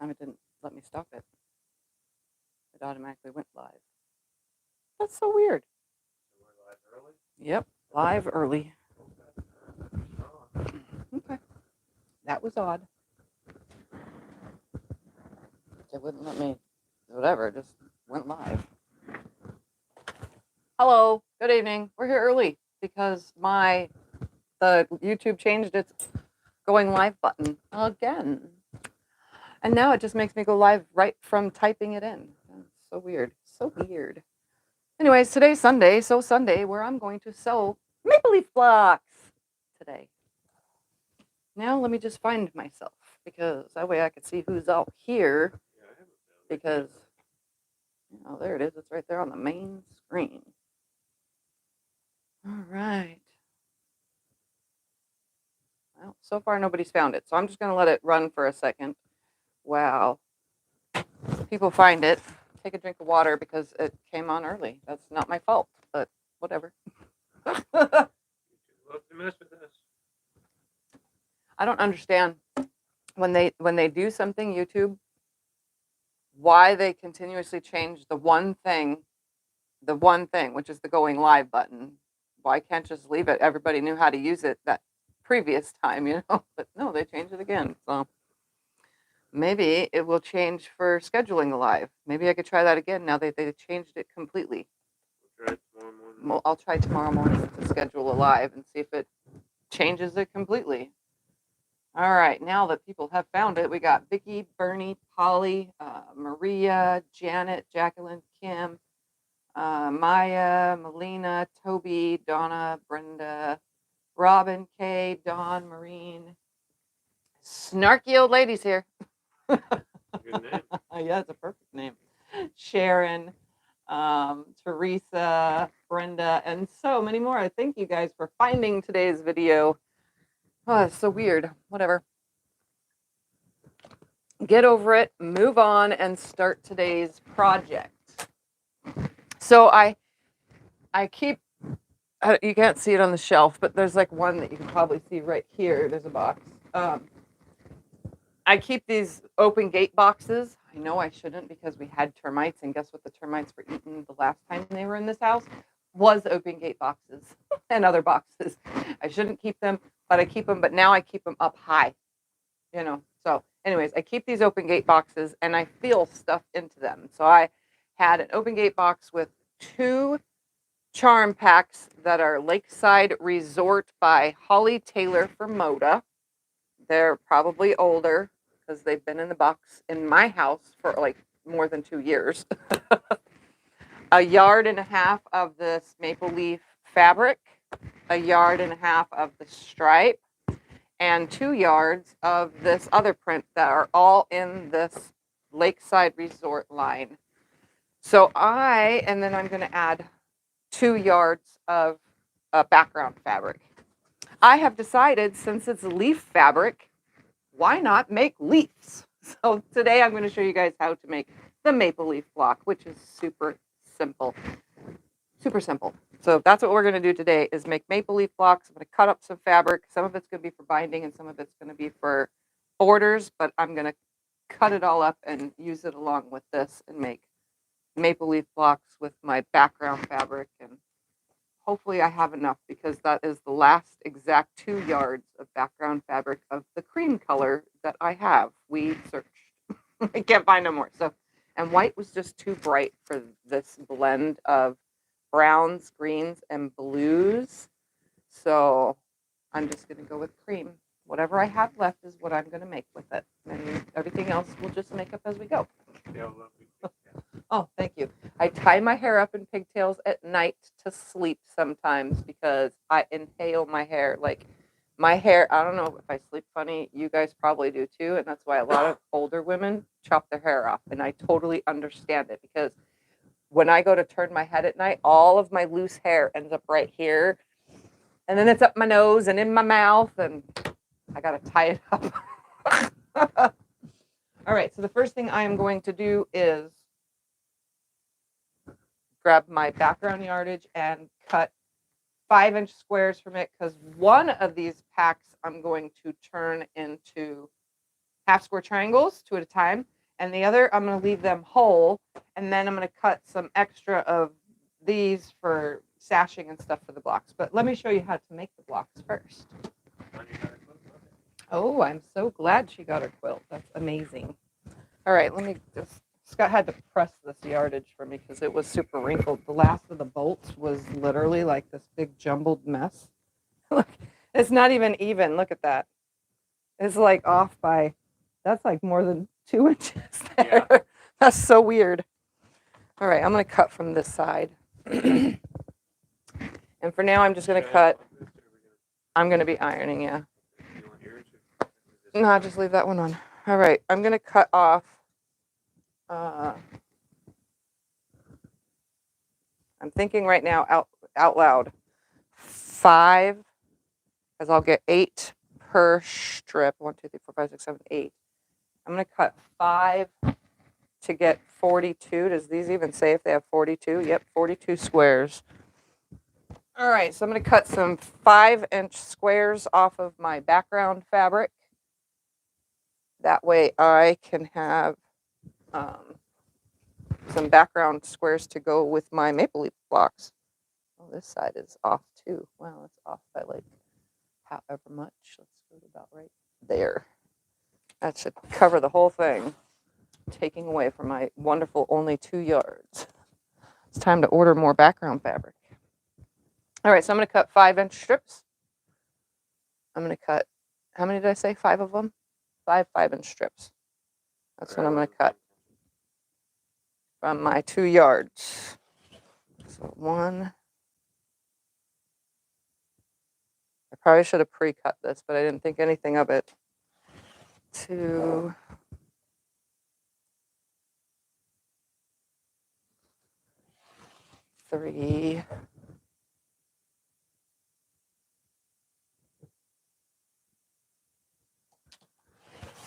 time it didn't let me stop it. It automatically went live. That's so weird. So we're live early? Yep, live early. Okay. That was odd. It wouldn't let me, whatever, it just went live. Hello, good evening. We're here early because the YouTube changed its going live button again. And now it just makes me go live right from typing it in. It's so weird. So weird. Anyways, today's Sunday, where I'm going to sew maple leaf blocks today. Now let me just find myself because that way I can see who's out here. Yeah, I haven't found it. Because, oh, there it is. It's right there on the main screen. All right. Well, so far nobody's found it, so I'm just going to let it run for a second. Wow. People find it. Take a drink of water because it came on early. That's not my fault, but whatever. You love to mess with us. I don't understand when they do something, YouTube, why they continuously change the one thing, which is the going live button. Why can't just leave it? Everybody knew how to use it that previous time, you know, but no, they changed it again. So maybe it will change for scheduling a live. Maybe I could try that again now that they changed it completely. We'll try it tomorrow morning. Well, I'll try tomorrow morning to schedule a live and see if it changes it completely. All right, now that people have found it, we got Vicky, Bernie, Polly, Maria, Janet, Jacqueline, Kim, Maya, Melina, Toby, Donna, Brenda, Robin, Kay, Dawn, Maureen. Snarky old ladies here. Good name. Yeah, it's a perfect name. Sharon, Teresa, Brenda, and so many more. Thank you guys for finding today's video. Oh, it's so weird. Whatever. Get over it, move on, and start today's project. So I keep, you can't see it on the shelf, but there's like one that you can probably see right here. There's a box. I keep these open gate boxes. I know I shouldn't because we had termites, and guess what the termites were eating the last time they were in this house? Was open gate boxes and other boxes. I shouldn't keep them, but I keep them, but now I keep them up high, you know. So anyways, I keep these open gate boxes and I feel stuff into them. So I had an open gate box with 2 charm packs that are Lakeside Resort by Holly Taylor for Moda. They're probably older because they've been in the box in my house for like more than 2 years. A yard and a half of this maple leaf fabric, a yard and a half of the stripe, and 2 yards of this other print that are all in this Lakeside Resort line. So and then I'm going to add 2 yards of background fabric. I have decided, since it's leaf fabric, why not make leaves? So today I'm going to show you guys how to make the maple leaf block, which is super simple. Super simple. So that's what we're going to do today is make maple leaf blocks. I'm going to cut up some fabric. Some of it's going to be for binding and some of it's going to be for borders, but I'm going to cut it all up and use it along with this and make maple leaf blocks with my background fabric. And hopefully I have enough because that is the last exact 2 yards of background fabric of the cream color that I have. We searched. I can't find no more. So, and white was just too bright for this blend of browns, greens, and blues. So I'm just going to go with cream. Whatever I have left is what I'm going to make with it. And everything else we'll just make up as we go. Yeah, lovely. Oh, thank you. I tie my hair up in pigtails at night to sleep sometimes because I inhale my hair. Like my hair, I don't know if I sleep funny. You guys probably do too. And that's why a lot of older women chop their hair off. And I totally understand it because when I go to turn my head at night, all of my loose hair ends up right here. And then it's up my nose and in my mouth. And I got to tie it up. All right. So the first thing I am going to do is grab my background yardage and cut 5-inch squares from it because one of these packs I'm going to turn into half square triangles 2 at a time. and the other I'm going to leave them whole, and then I'm going to cut some extra of these for sashing and stuff for the blocks. But let me show you how to make the blocks first. Oh, I'm so glad she got her quilt. That's amazing. All right, let me just, Scott had to press this yardage for me because it was super wrinkled. The last of the bolts was literally like this big jumbled mess. Look, it's not even. Look at that. It's like off by, that's like more than 2 inches there. Yeah. That's so weird. All right, I'm going to cut from this side. And for now, I'm just going to cut. I'm going to be ironing, yeah. No, just leave that one on. All right, I'm going to cut off. I'm thinking right now out loud. 5, because I'll get 8 per strip. 1, 2, 3, 4, 5, 6, 7, 8. I'm going to cut 5 to get 42. Does these even say if they have 42? Yep, 42 squares. All right, so I'm going to cut some 5-inch squares off of my background fabric. That way I can have some background squares to go with my maple leaf blocks. Oh, this side is off too. Wow, it's off by like however much. Let's go to about right there. That should cover the whole thing, taking away from my wonderful only 2 yards. It's time to order more background fabric. All right, so I'm going to cut 5-inch strips. I'm going to cut, how many did I say? 5 of them? 5 5-inch strips. That's what I'm going to cut from my 2 yards. So 1. I probably should have pre-cut this, but I didn't think anything of it. 2. 3.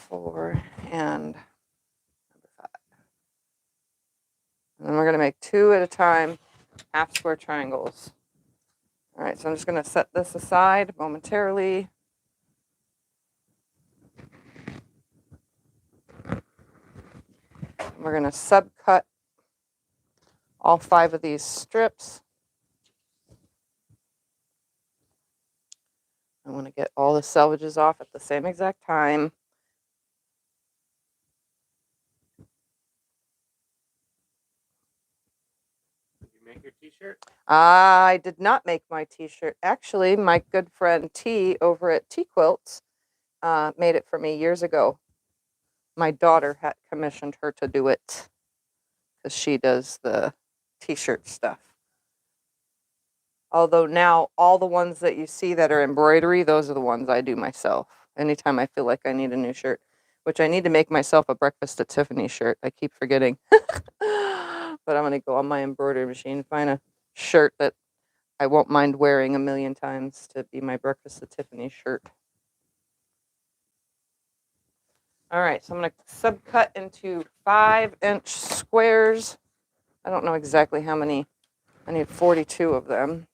4, and number 5. And then we're going to make 2 at a time, half square triangles. All right, so I'm just going to set this aside momentarily. We're going to subcut all 5 of these strips. I want to get all the selvages off at the same exact time. Did you make your t-shirt? I did not make my t-shirt. Actually, my good friend T over at Quilts made it for me years ago. My daughter had commissioned her to do it because she does the t-shirt stuff. Although now all the ones that you see that are embroidery, those are the ones I do myself. Anytime I feel like I need a new shirt, which I need to make myself a breakfast at Tiffany shirt. I keep forgetting. But I'm going to go on my embroidery machine, find a shirt that I won't mind wearing a million times to be my breakfast at Tiffany shirt. All right, so I'm going to subcut into 5-inch squares. I don't know exactly how many. I need 42 of them.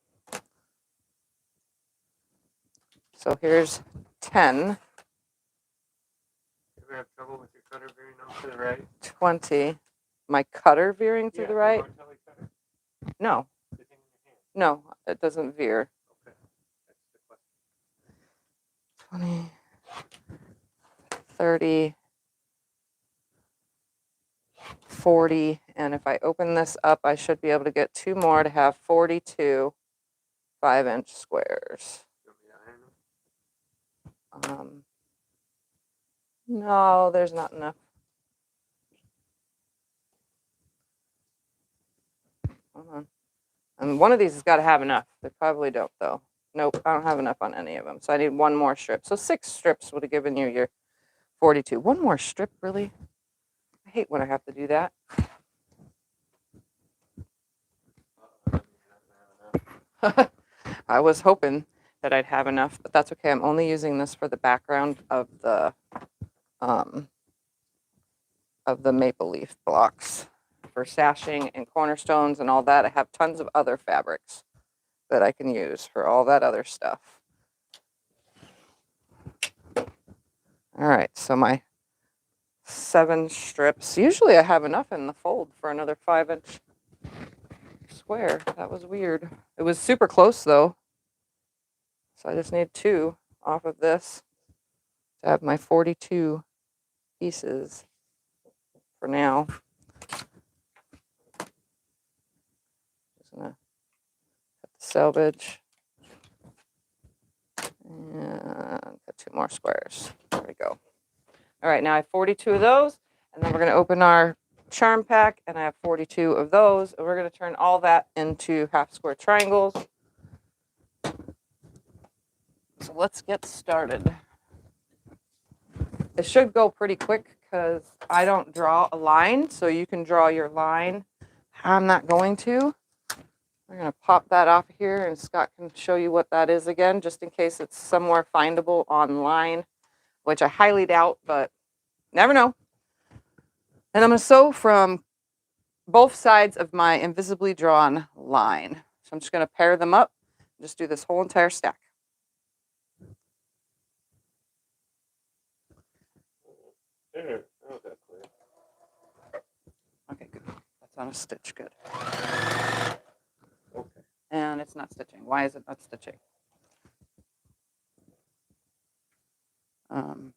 So here's 10. You ever have trouble with your cutter veering off to the right? 20. My cutter veering to the right? Cutter. No. The thing in your hand. No, it doesn't veer. Okay. That's the question. 20, 30, 40. And if I open this up, I should be able to get 2 more to have 42 5-inch squares. You want me to iron them? No, there's not enough. Hold on. And one of these has got to have enough. They probably don't, though. Nope, I don't have enough on any of them. So I need 1 more strip. So 6 strips would have given you your 42. 1 more strip, really? I hate when I have to do that. I was hoping that I'd have enough, but that's okay. I'm only using this for the background of the maple leaf blocks. For sashing and cornerstones and all that, I have tons of other fabrics that I can use for all that other stuff. All right, so my 7 strips. Usually I have enough in the fold for another 5-inch square. That was weird. It was super close though. So I just need 2 off of this to have my 42 pieces for now. Just gonna cut the selvage and cut 2 more squares. There we go. All right, now I have 42 of those, and then we're gonna open our charm pack, and I have 42 of those, and we're gonna turn all that into half square triangles. So let's get started. It should go pretty quick because I don't draw a line, so you can draw your line. I'm not going to. We're going to pop that off here, and Scott can show you what that is again, just in case it's somewhere findable online, which I highly doubt, but never know. And I'm going to sew from both sides of my invisibly drawn line. So I'm just going to pair them up, just do this whole entire stack. There. Oh, that's clear. Okay, good. That's on a stitch. Good. Okay. And it's not stitching. Why is it not stitching?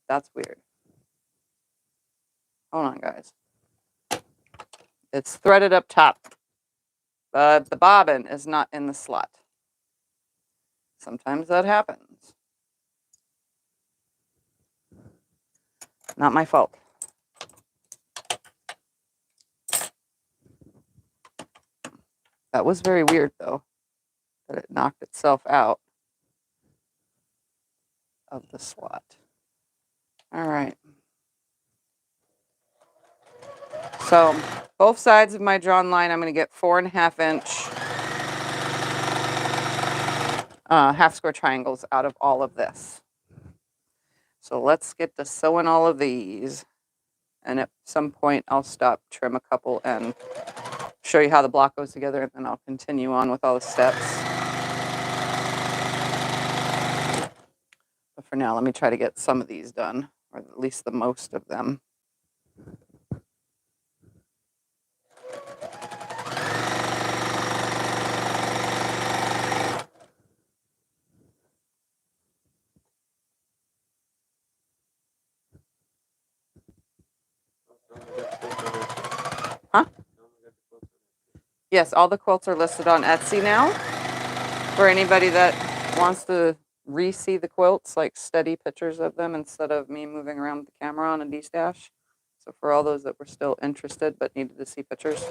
That's weird. Hold on, guys. It's threaded up top, but the bobbin is not in the slot. Sometimes that happens. Not my fault. That was very weird, though, that it knocked itself out of the slot. All right. So both sides of my drawn line, I'm going to get 4.5-inch half square triangles out of all of this. So let's get to sewing all of these. And at some point, I'll stop, trim a couple, and show you how the block goes together, and then I'll continue on with all the steps. But for now, let me try to get some of these done, or at least the most of them. Huh? Yes, all the quilts are listed on Etsy now. For anybody that wants to re-see the quilts, like steady pictures of them instead of me moving around with the camera on a D-stash. So for all those that were still interested but needed to see pictures.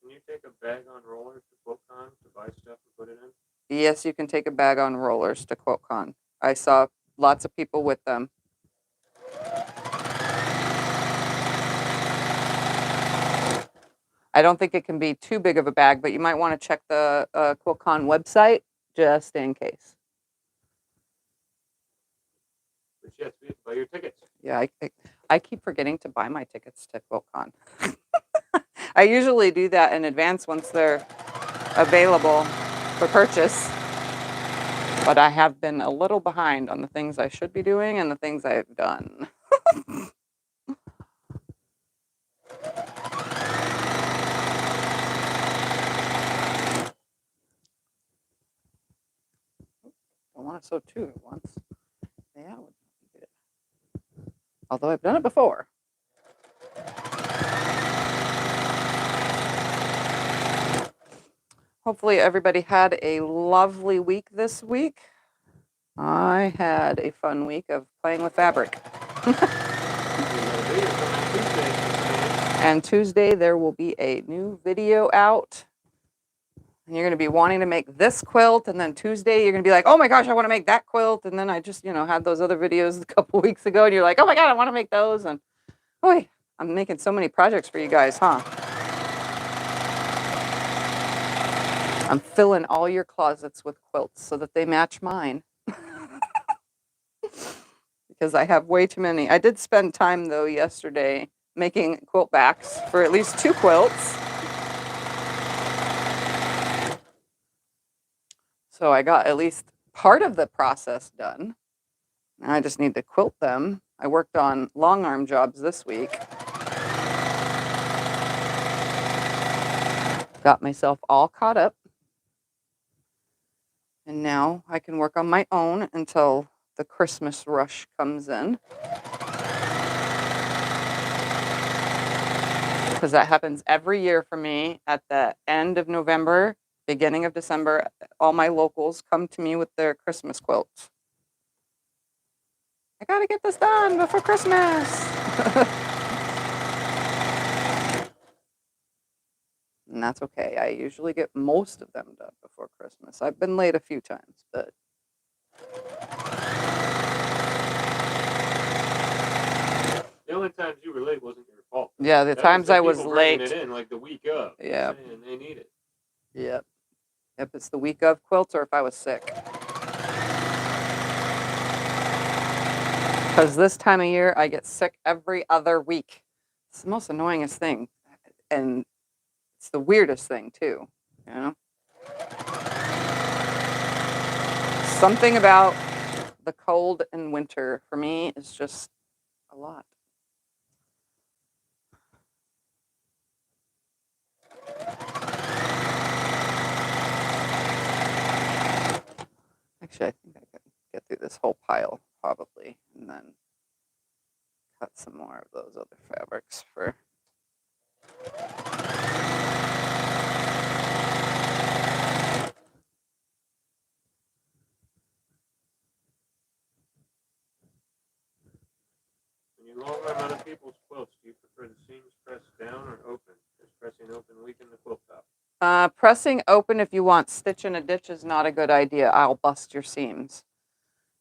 Can you take a bag on rollers to QuiltCon to buy stuff and put it in? Yes, you can take a bag on rollers to QuiltCon. I saw lots of people with them. I don't think it can be too big of a bag, but you might want to check the QuiltCon website just in case. But yes, we have to buy your tickets. Yeah, I keep forgetting to buy my tickets to QuiltCon. I usually do that in advance once they're available for purchase. But I have been a little behind on the things I should be doing and the things I've done. I want to sew 2 at once. Yeah, would be good. Although I've done it before. Hopefully everybody had a lovely week this week. I had a fun week of playing with fabric. And Tuesday there will be a new video out. And you're going to be wanting to make this quilt, and then Tuesday you're going to be like, oh my gosh, I want to make that quilt. And then I just, had those other videos a couple weeks ago, and you're like, oh my God, I want to make those. And boy, I'm making so many projects for you guys, huh? I'm filling all your closets with quilts so that they match mine. Because I have way too many. I did spend time, though, yesterday making quilt backs for at least 2 quilts. So I got at least part of the process done. Now I just need to quilt them. I worked on long arm jobs this week. Got myself all caught up. And now I can work on my own until the Christmas rush comes in. Because that happens every year for me at the end of November, beginning of December. All my locals come to me with their Christmas quilts. I gotta get this done before Christmas. And that's okay. I usually get most of them done before Christmas. I've been late a few times, but The only times you were late wasn't your fault. yeah, the That times the I was people bringing late. it in like the week of. Yeah. Saying they need it. Yep. If it's the week of quilts or if I was sick. Because this time of year, I get sick every other week. It's the most annoyingest thing. And it's the weirdest thing, too. You know? Something about the cold and winter for me is just a lot. Actually, I think I could get through this whole pile probably, and then cut some more of those other fabrics for. When you long run other people's quilts, do you prefer the seams pressed down or open? Does pressing open weaken the quilt top? Pressing open if you want stitch in a ditch is not a good idea. I'll bust your seams.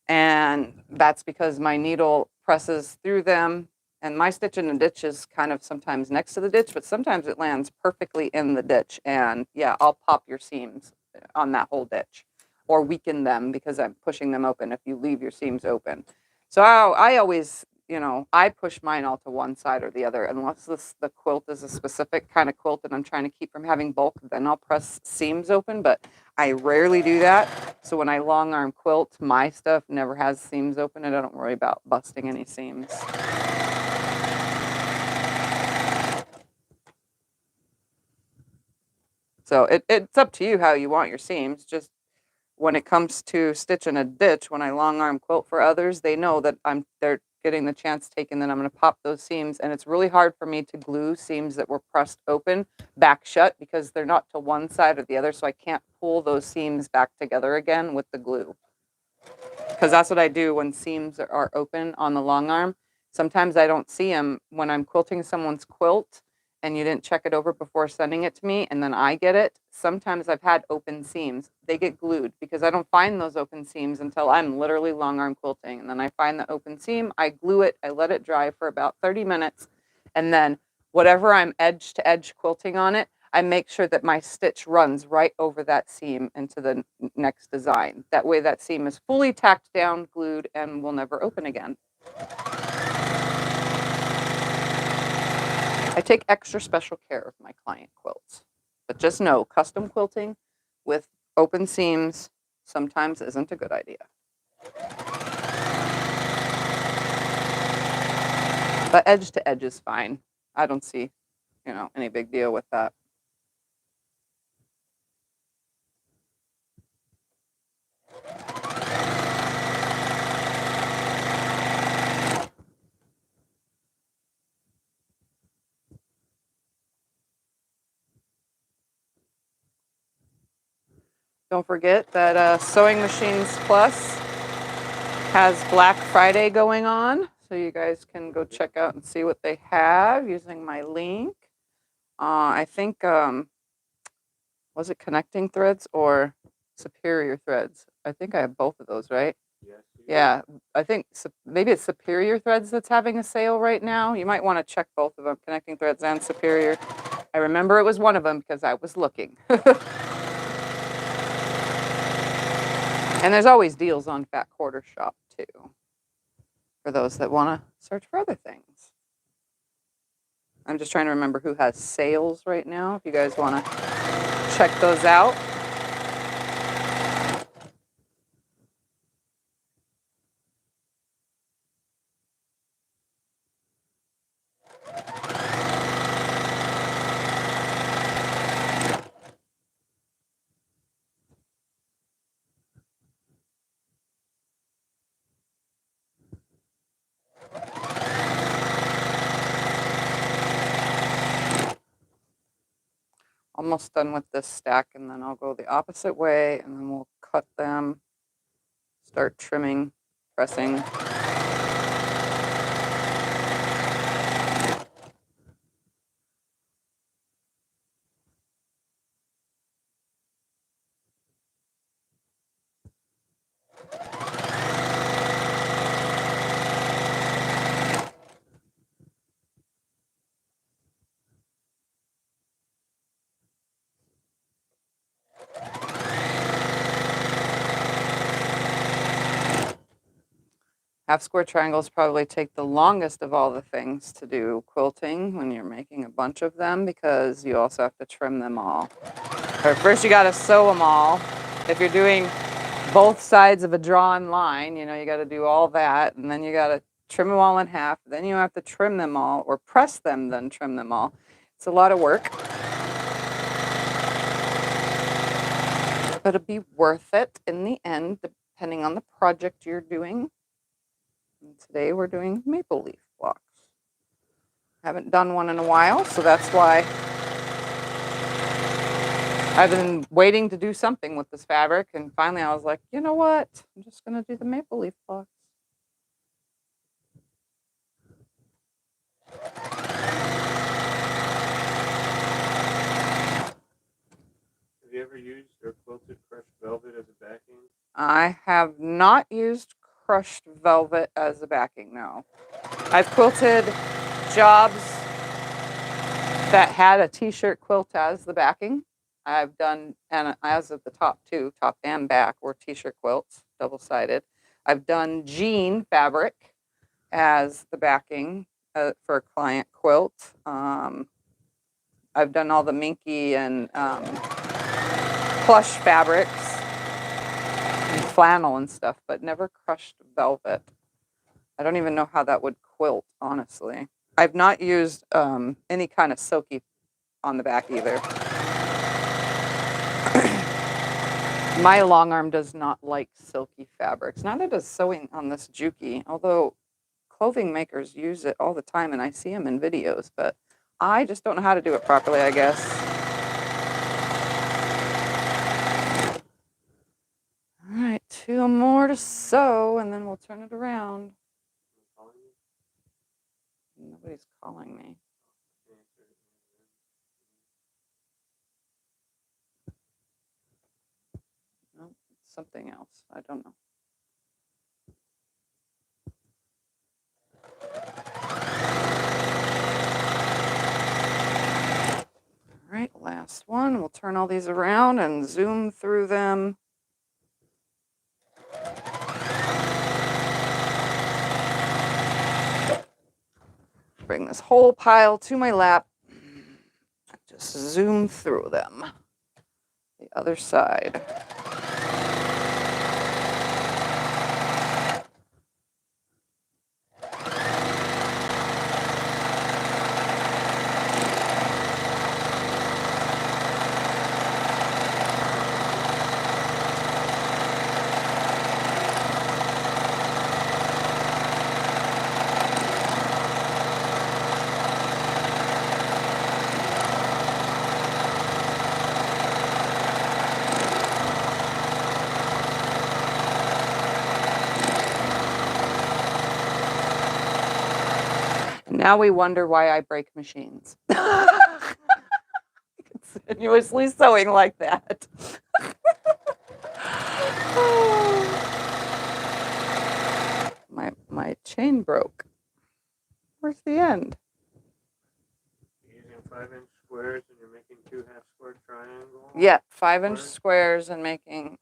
And that's because my needle presses through them. And my stitch in a ditch is kind of sometimes next to the ditch, but sometimes it lands perfectly in the ditch. And yeah, I'll pop your seams on that whole ditch or weaken them because I'm pushing them open if you leave your seams open. So I always, I push mine all to one side or the other unless the quilt is a specific kind of quilt that I'm trying to keep from having bulk, then I'll press seams open, but I rarely do that. So when I long arm quilt, my stuff never has seams open and I don't worry about busting any seams. So it's up to you how you want your seams. Just when it comes to stitch in a ditch, when I long arm quilt for others, they know that they're getting the chance taken, then I'm going to pop those seams. And it's really hard for me to glue seams that were pressed open back shut because they're not to one side or the other. So I can't pull those seams back together again with the glue. Because that's what I do when seams are open on the long arm. Sometimes I don't see them when I'm quilting someone's quilt and you didn't check it over before sending it to me and then I get it. Sometimes I've had open seams. They get glued because I don't find those open seams until I'm literally long arm quilting. And then I find the open seam, I glue it, I let it dry for about 30 minutes. And then whatever I'm edge to edge quilting on it, I make sure that my stitch runs right over that seam into the next design. That way that seam is fully tacked down, glued, and will never open again. I take extra special care of my client quilts. But just know, custom quilting with open seams sometimes isn't a good idea. But edge to edge is fine. I don't see, any big deal with that. Don't forget that SewingMachinesPlus has Black Friday going on. So you guys can go check out and see what they have using my link. I think, was it Connecting Threads or Superior Threads? I think I have both of those, right? Yes. Yeah, I think maybe it's Superior Threads that's having a sale right now. You might want to check both of them, Connecting Threads and Superior. I remember it was one of them because I was looking. And there's always deals on Fat Quarter Shop too, for those that want to search for other things. I'm just trying to remember who has sales right now. If you guys want to check those out. almost done with this stack, and then I'll go the opposite way, and then we'll cut them, start trimming, pressing. Half square triangles probably take the longest of all the things to do quilting when you're making a bunch of them, because you also have to trim them all. Or first you got to sew them all. If you're doing both sides of a drawn line, you know, you got to do all that, and then you got to trim them all in half. Then you have to trim them all, or press them, then trim them all. It's a lot of work, but it'll be worth it in the end, depending on the project you're doing. And today we're doing maple leaf blocks. Haven't done one in a while, so that's why I've been waiting to do something with this fabric, and finally I was like, you know what? I'm just going to do the maple leaf blocks. Have you ever used or quilted crushed velvet as a backing? I have not used crushed velvet as a backing, no. I've quilted jobs that had a t-shirt quilt as the backing. I've done, and as of the top two, top and back, were t-shirt quilts, double-sided. I've done jean fabric as the backing for a client quilt. I've done all the minky and plush fabrics and flannel and stuff, but never crushed velvet. I don't even know how that would quilt, honestly. I've not used any kind of silky on the back either. My long arm does not like silky fabrics. Neither does sewing on this Juki, although clothing makers use it all the time and I see them in videos, but I just don't know how to do it properly, I guess. All right, 2 more to sew, and then we'll turn it around. Nobody's calling me. No, it's something else. I don't know. All right, last one. We'll turn all these around and zoom through them. Bring this whole pile to my lap. Just zoom through them. The other side. Now we wonder why I break machines. Continuously sewing like that. My chain broke. Where's the end? You're using 5-inch squares and you're making 2 half-square triangles? Yeah, 5-inch squares and making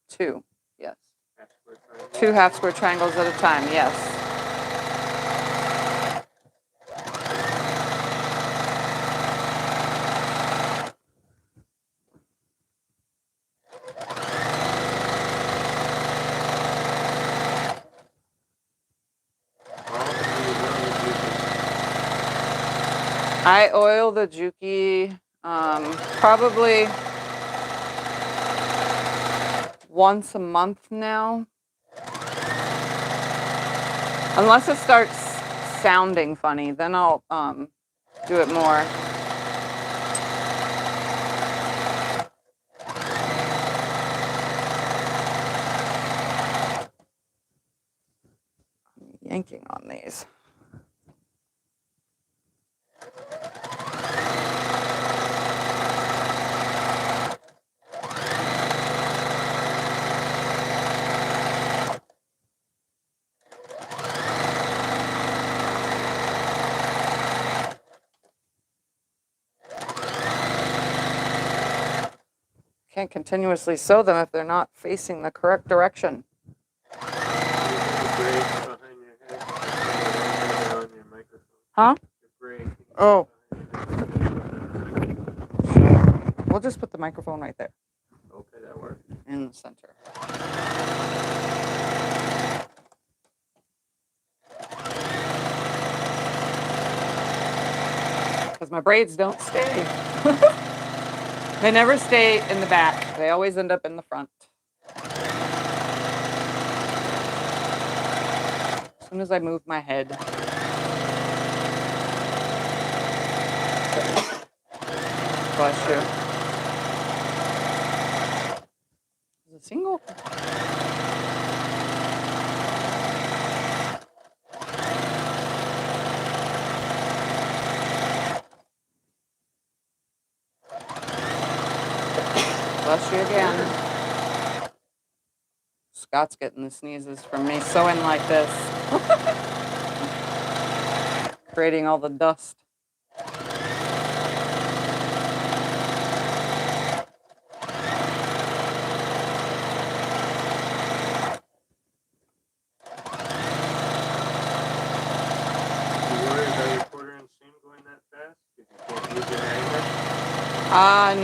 2. Yes. Half-square triangles? 2 half-square triangles at a time. Yes. I oil the Juki probably once a month now. Unless it starts sounding funny, then I'll do it more. yanking on these. Can't continuously sew them if they're not facing the correct direction. Huh? Oh. We'll just put the microphone right there. Okay, that works. In the center. Because my braids don't stay. They never stay in the back. They always end up in the front. As soon as I move my head. Bless you. Is it single? Bless you again. Scott's getting the sneezes from me sewing like this. Creating all the dust.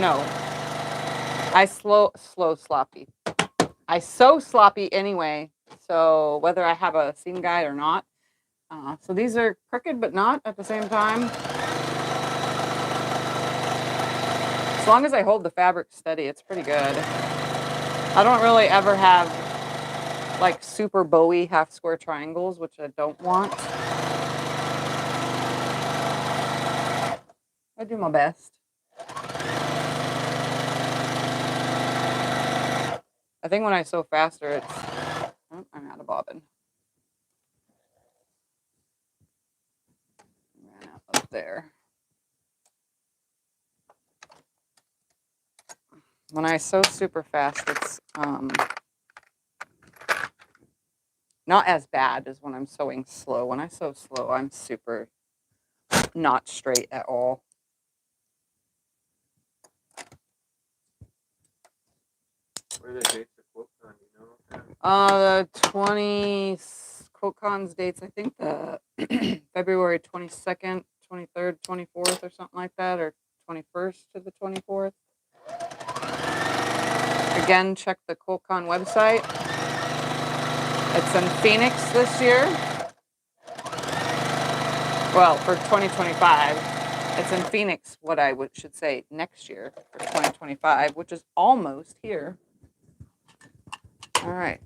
No. I slow sloppy. I sew sloppy anyway, so whether I have a seam guide or not. So these are crooked, but not at the same time. As long as I hold the fabric steady, it's pretty good. I don't really ever have like super bowy half square triangles, which I don't want. I do my best. I think when I sew faster, it's... Oh, I'm out of bobbin. Ran out up there. When I sew super fast, it's not as bad as when I'm sewing slow. When I sew slow, I'm super not straight at all. What are the dates of QuiltCon, you know? The 20 QuiltCon's dates, I think the February 22nd, 23rd, 24th or something like that, or 21st to the 24th. Again, check the QuiltCon website. It's in Phoenix this year. Well, for 2025. It's in Phoenix, what I should say, next year for 2025, which is almost here. All right.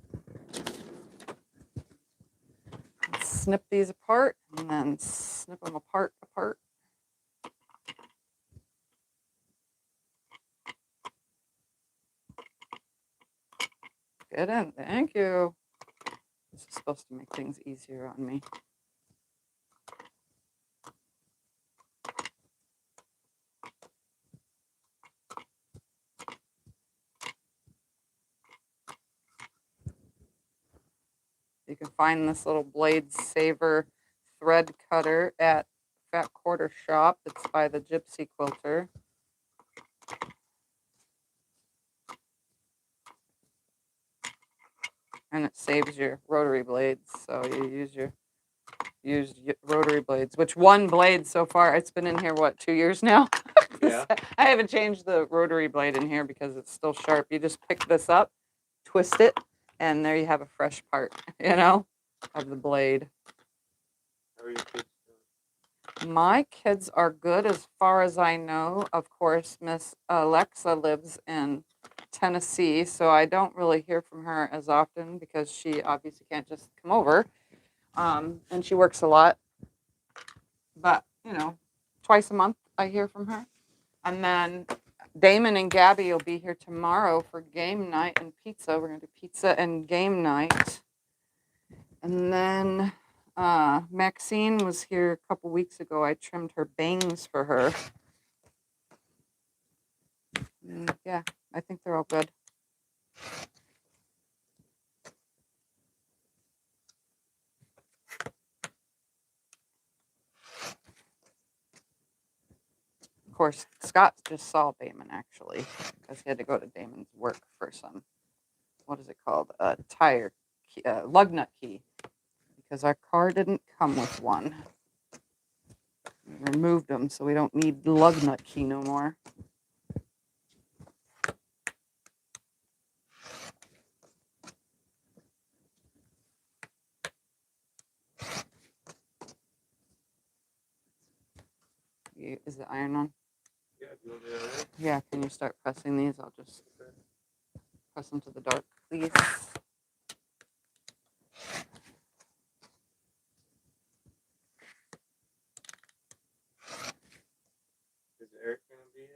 Let's snip these apart and then snip them apart. Get in. Thank you. This is supposed to make things easier on me. You can find this little blade saver thread cutter at Fat Quarter Shop. It's by the Gypsy Quilter. And it saves your rotary blades. So you use rotary blades, which one blade so far, it's been in here, what, 2 years now? Yeah. I haven't changed the rotary blade in here because it's still sharp. You just pick this up, twist it, and there you have a fresh part, you know, of the blade. How are your kids doing? My kids are good as far as I know. Of course, Miss Alexa lives in Tennessee, so I don't really hear from her as often because she obviously can't just come over. And she works a lot. But, you know, twice a month I hear from her. And then Damon and Gabby will be here tomorrow for game night and pizza. We're going to do pizza and game night. And then Maxine was here a couple weeks ago. I trimmed her bangs for her. Yeah, I think they're all good. Of course, Scott just saw Damon actually, because he had to go to Damon's work for some, what is it called? A tire key, lug nut key, because our car didn't come with one. We removed them, so we don't need the lug nut key no more. Is the iron on? Yeah, do you want me to iron? Yeah, can you start pressing these? I'll just press them to the dark, please. Is Eric going to be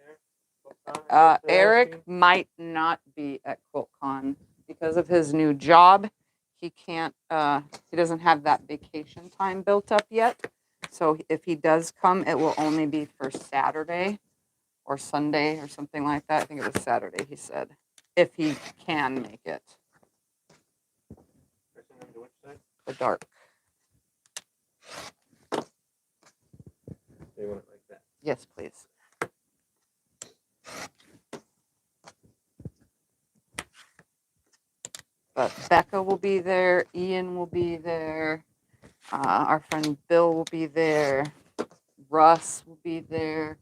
there? Eric might not be at QuiltCon because of his new job. He can't, he doesn't have that vacation time built up yet. So if he does come, it will only be for Saturday or Sunday or something like that. I think it was Saturday, he said, if he can make it. Pressing them to which side? The dark. They want it like that. Yes, please. But Becca will be there. Ian will be there. Our friend Bill will be there. Russ will be there.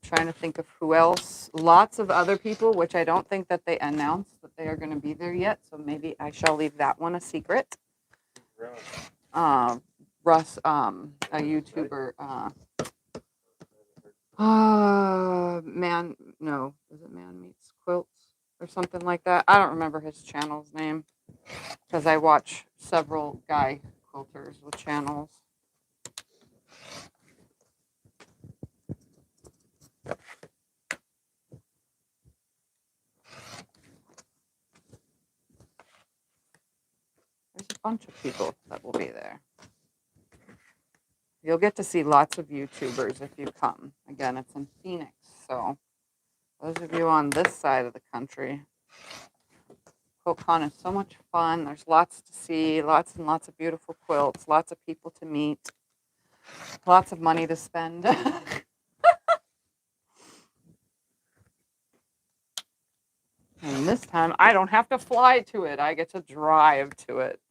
Trying to think of who else. Lots of other people, which I don't think that they announced that they are going to be there yet. So maybe I shall leave that one a secret. Russ, a YouTuber. Is it Man Meets Quilts or something like that? I don't remember his channel's name because I watch several guy quilters with channels. There's a bunch of people that will be there. You'll get to see lots of YouTubers if you come. Again, it's in Phoenix, so those of you on this side of the country, QuiltCon is so much fun. There's lots to see, lots and lots of beautiful quilts, lots of people to meet, lots of money to spend. And this time, I don't have to fly to it. I get to drive to it.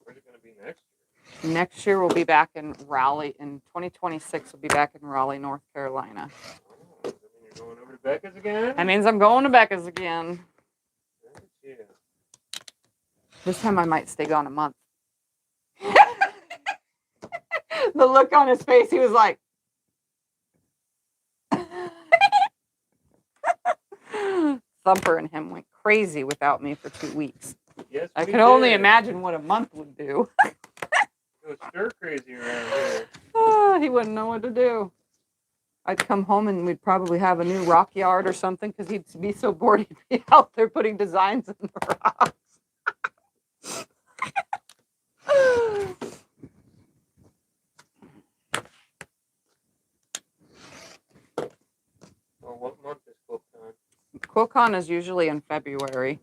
Where's it going to be next year? Next year, we'll be back in Raleigh. In 2026, we'll be back in Raleigh, North Carolina. Oh, does that mean you're going over to Becca's again? That means I'm going to Becca's again. Yeah. This time, I might stay gone a month. The look on his face, he was like, Thumper and him went crazy without me for 2 weeks. Yes, I could only imagine what a month would do. It was stir crazy around here. He wouldn't know what to do. I'd come home and we'd probably have a new rock yard or something because he'd be so bored he'd be out there putting designs in the rocks. Well, what month is QuiltCon? QuiltCon is usually in February.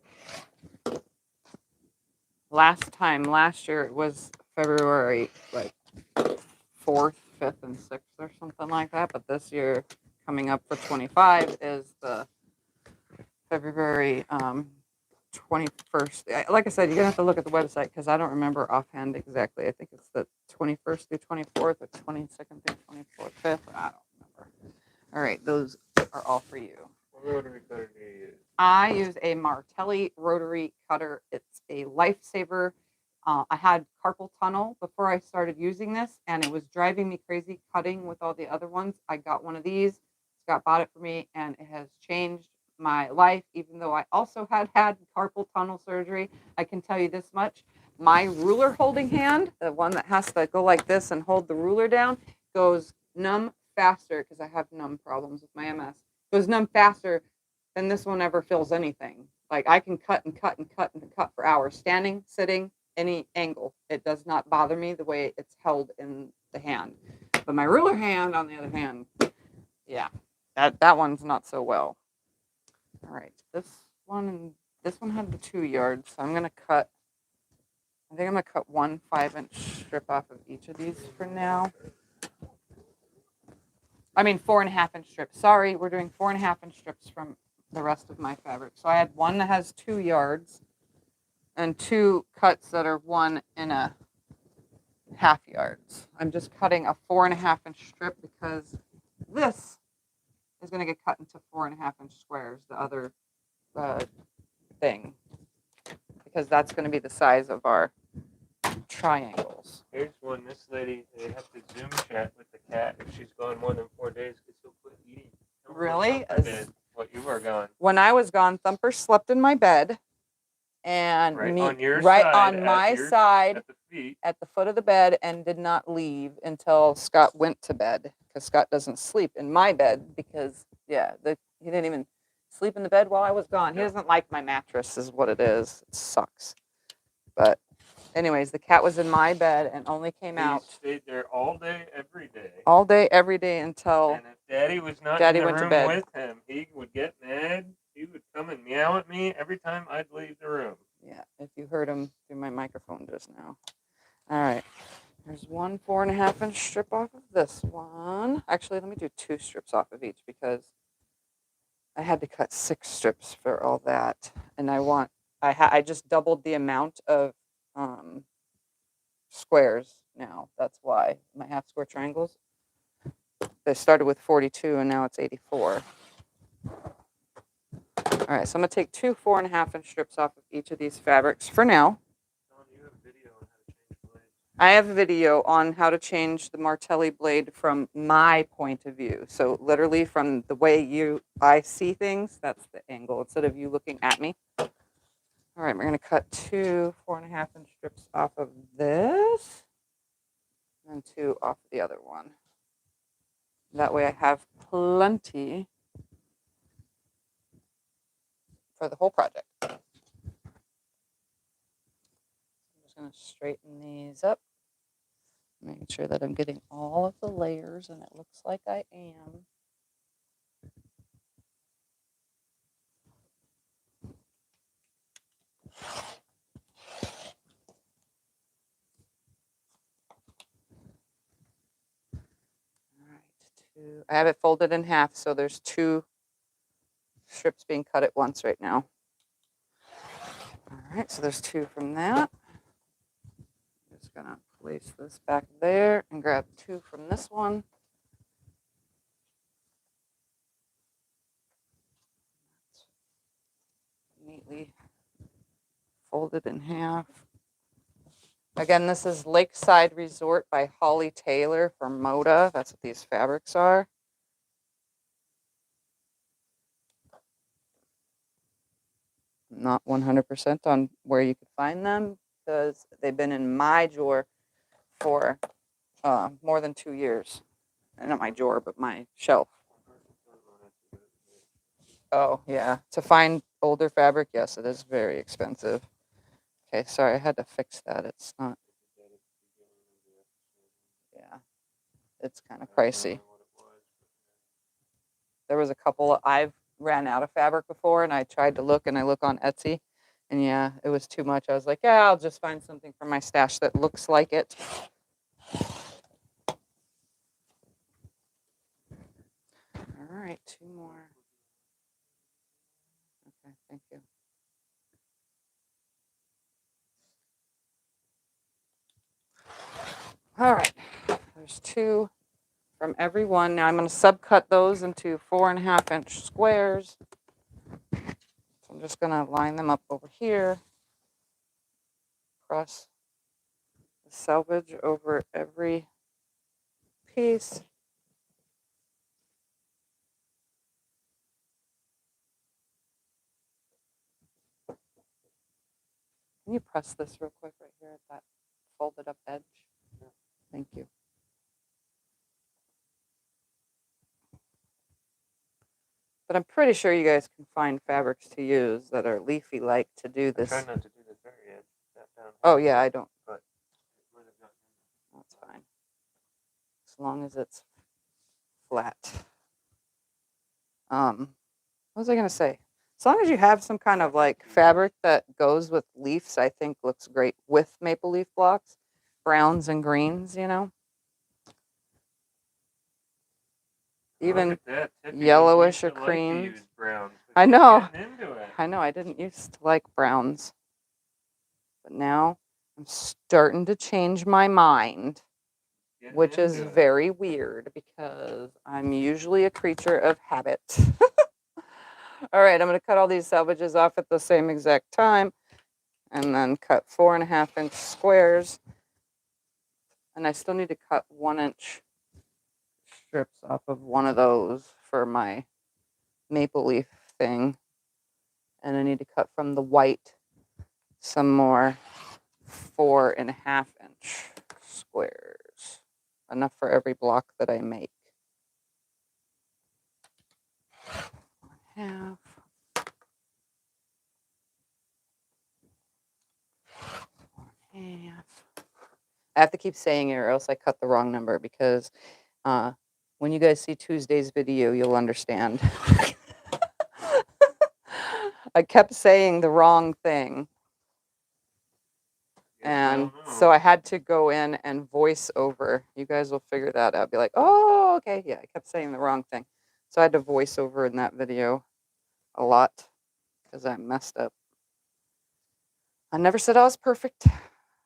Last year it was February, like 4th, 5th, and 6th or something like that. But this year, coming up for 25, is the February 21st. Like I said, you're going to have to look at the website because I don't remember offhand exactly. I think it's the 21st through 24th or 22nd through 24th, 5th. I don't remember. All right, those are all for you. What rotary cutter do you use? I use a Martelli rotary cutter. It's a lifesaver. I had carpal tunnel before I started using this, and it was driving me crazy cutting with all the other ones. I got one of these. Scott bought it for me, and it has changed my life, even though I also had carpal tunnel surgery. I can tell you this much. my ruler holding hand, the one that has to go like this and hold the ruler down, goes numb faster because I have numb problems with my MS. Goes numb faster than this one ever feels anything. Like I can cut and cut and cut and cut for hours, standing, sitting, any angle. It does not bother me the way it's held in the hand. But my ruler hand, on the other hand, yeah, that one's not so well. All right, this one had the 2 yards, so I'm gonna cut. I think I'm gonna cut 1 5-inch strip off of each of these for now. I mean 4.5-inch strips. Sorry, we're doing 4.5-inch strips from the rest of my fabric. So I had one that has 2 yards and 2 cuts that are 1.5 yards. I'm just cutting a 4.5-inch strip because this is going to get cut into 4.5-inch squares, the other thing, because that's going to be the size of our triangles. Here's one. This lady, they have to Zoom chat with the cat if she's gone more than 4 days because he'll quit eating. Really? What you were gone. When I was gone, Thumper slept in my bed, and right on your right side, on my side at the feet, at the foot of the bed, and did not leave until Scott went to bed, because Scott doesn't sleep in my bed because he didn't even sleep in the bed while I was gone. He doesn't like my mattress is what it is. It sucks. But anyways, the cat was in my bed and only came out. He stayed there all day, every day. All day, every day until and if Daddy was not Daddy in the went to room bed. with him, he would get mad. He would come and meow at me every time I'd leave the room. Yeah, if you heard him through my microphone just now. All right. There's 1 4.5-inch strip off of this one. Actually, let me do 2 strips off of each because I had to cut 6 strips for all that, and I just doubled the amount of squares now. That's why my half square triangles. They started with 42 and now it's 84. All right, so I'm gonna take 2 4.5-inch strips off of each of these fabrics for now. I have a video on how to change the Martelli blade from my point of view. So literally from the way I see things, that's the angle, instead of you looking at me. All right, we're going to cut 2 4.5-inch strips off of this and 2 off the other one. That way I have plenty for the whole project. I'm just going to straighten these up. Making sure that I'm getting all of the layers, and it looks like I am. All right, I have it folded in half, so there's 2 strips being cut at once right now. All right, so there's 2 from that. I'm just gonna place this back there and grab 2 from this one. Neatly folded in half. Again, this is Lakeside Resort by Holly Taylor from Moda. That's what these fabrics are. I'm not 100% on where you could find them because they've been in my drawer for more than 2 years. Not my drawer, but my shelf. Oh, yeah. To find older fabric, yes, it is very expensive. Okay, sorry, I had to fix that. It's not. Yeah, it's kind of pricey. There was a couple, I've ran out of fabric before, and I tried to look, and I look on Etsy, and yeah, it was too much. I was like, yeah, I'll just find something from my stash that looks like it. All right, 2 more. Okay, thank you. All right, there's 2 from every one. Now I'm going to subcut those into 4.5-inch squares. So I'm just going to line them up over here. Cross the selvage over every piece. Can you press this real quick right here at that folded up edge? Yeah. Thank you. But I'm pretty sure you guys can find fabrics to use that are leafy like to do this. I try not to do the very edge. Down Oh yeah, I don't. But it might have gotten in That's fine. As long as it's flat. What was I gonna say? As long as you have some kind of like fabric that goes with leaves, I think looks great with maple leaf blocks, browns and greens, you know. Even look at that, Tiffy. yellowish You or used to like to cream. use browns, but I you're know. getting into it. I know. I didn't used to like browns, but now I'm starting to change my mind, Getting which is into it. very weird because I'm usually a creature of habit. All right, I'm going to cut all these selvages off at the same exact time and then cut 4.5-inch squares. And I still need to cut 1-inch strips off of one of those for my maple leaf thing. And I need to cut from the white some more 4.5-inch squares. Enough for every block that I make. Half. Half. I have to keep saying it or else I cut the wrong number because when you guys see Tuesday's video, you'll understand. I kept saying the wrong thing. And so I had to go in and voice over. You guys will figure that out. Be like, oh, okay. Yeah, I kept saying the wrong thing. So I had to voice over in that video a lot because I messed up. I never said I was perfect.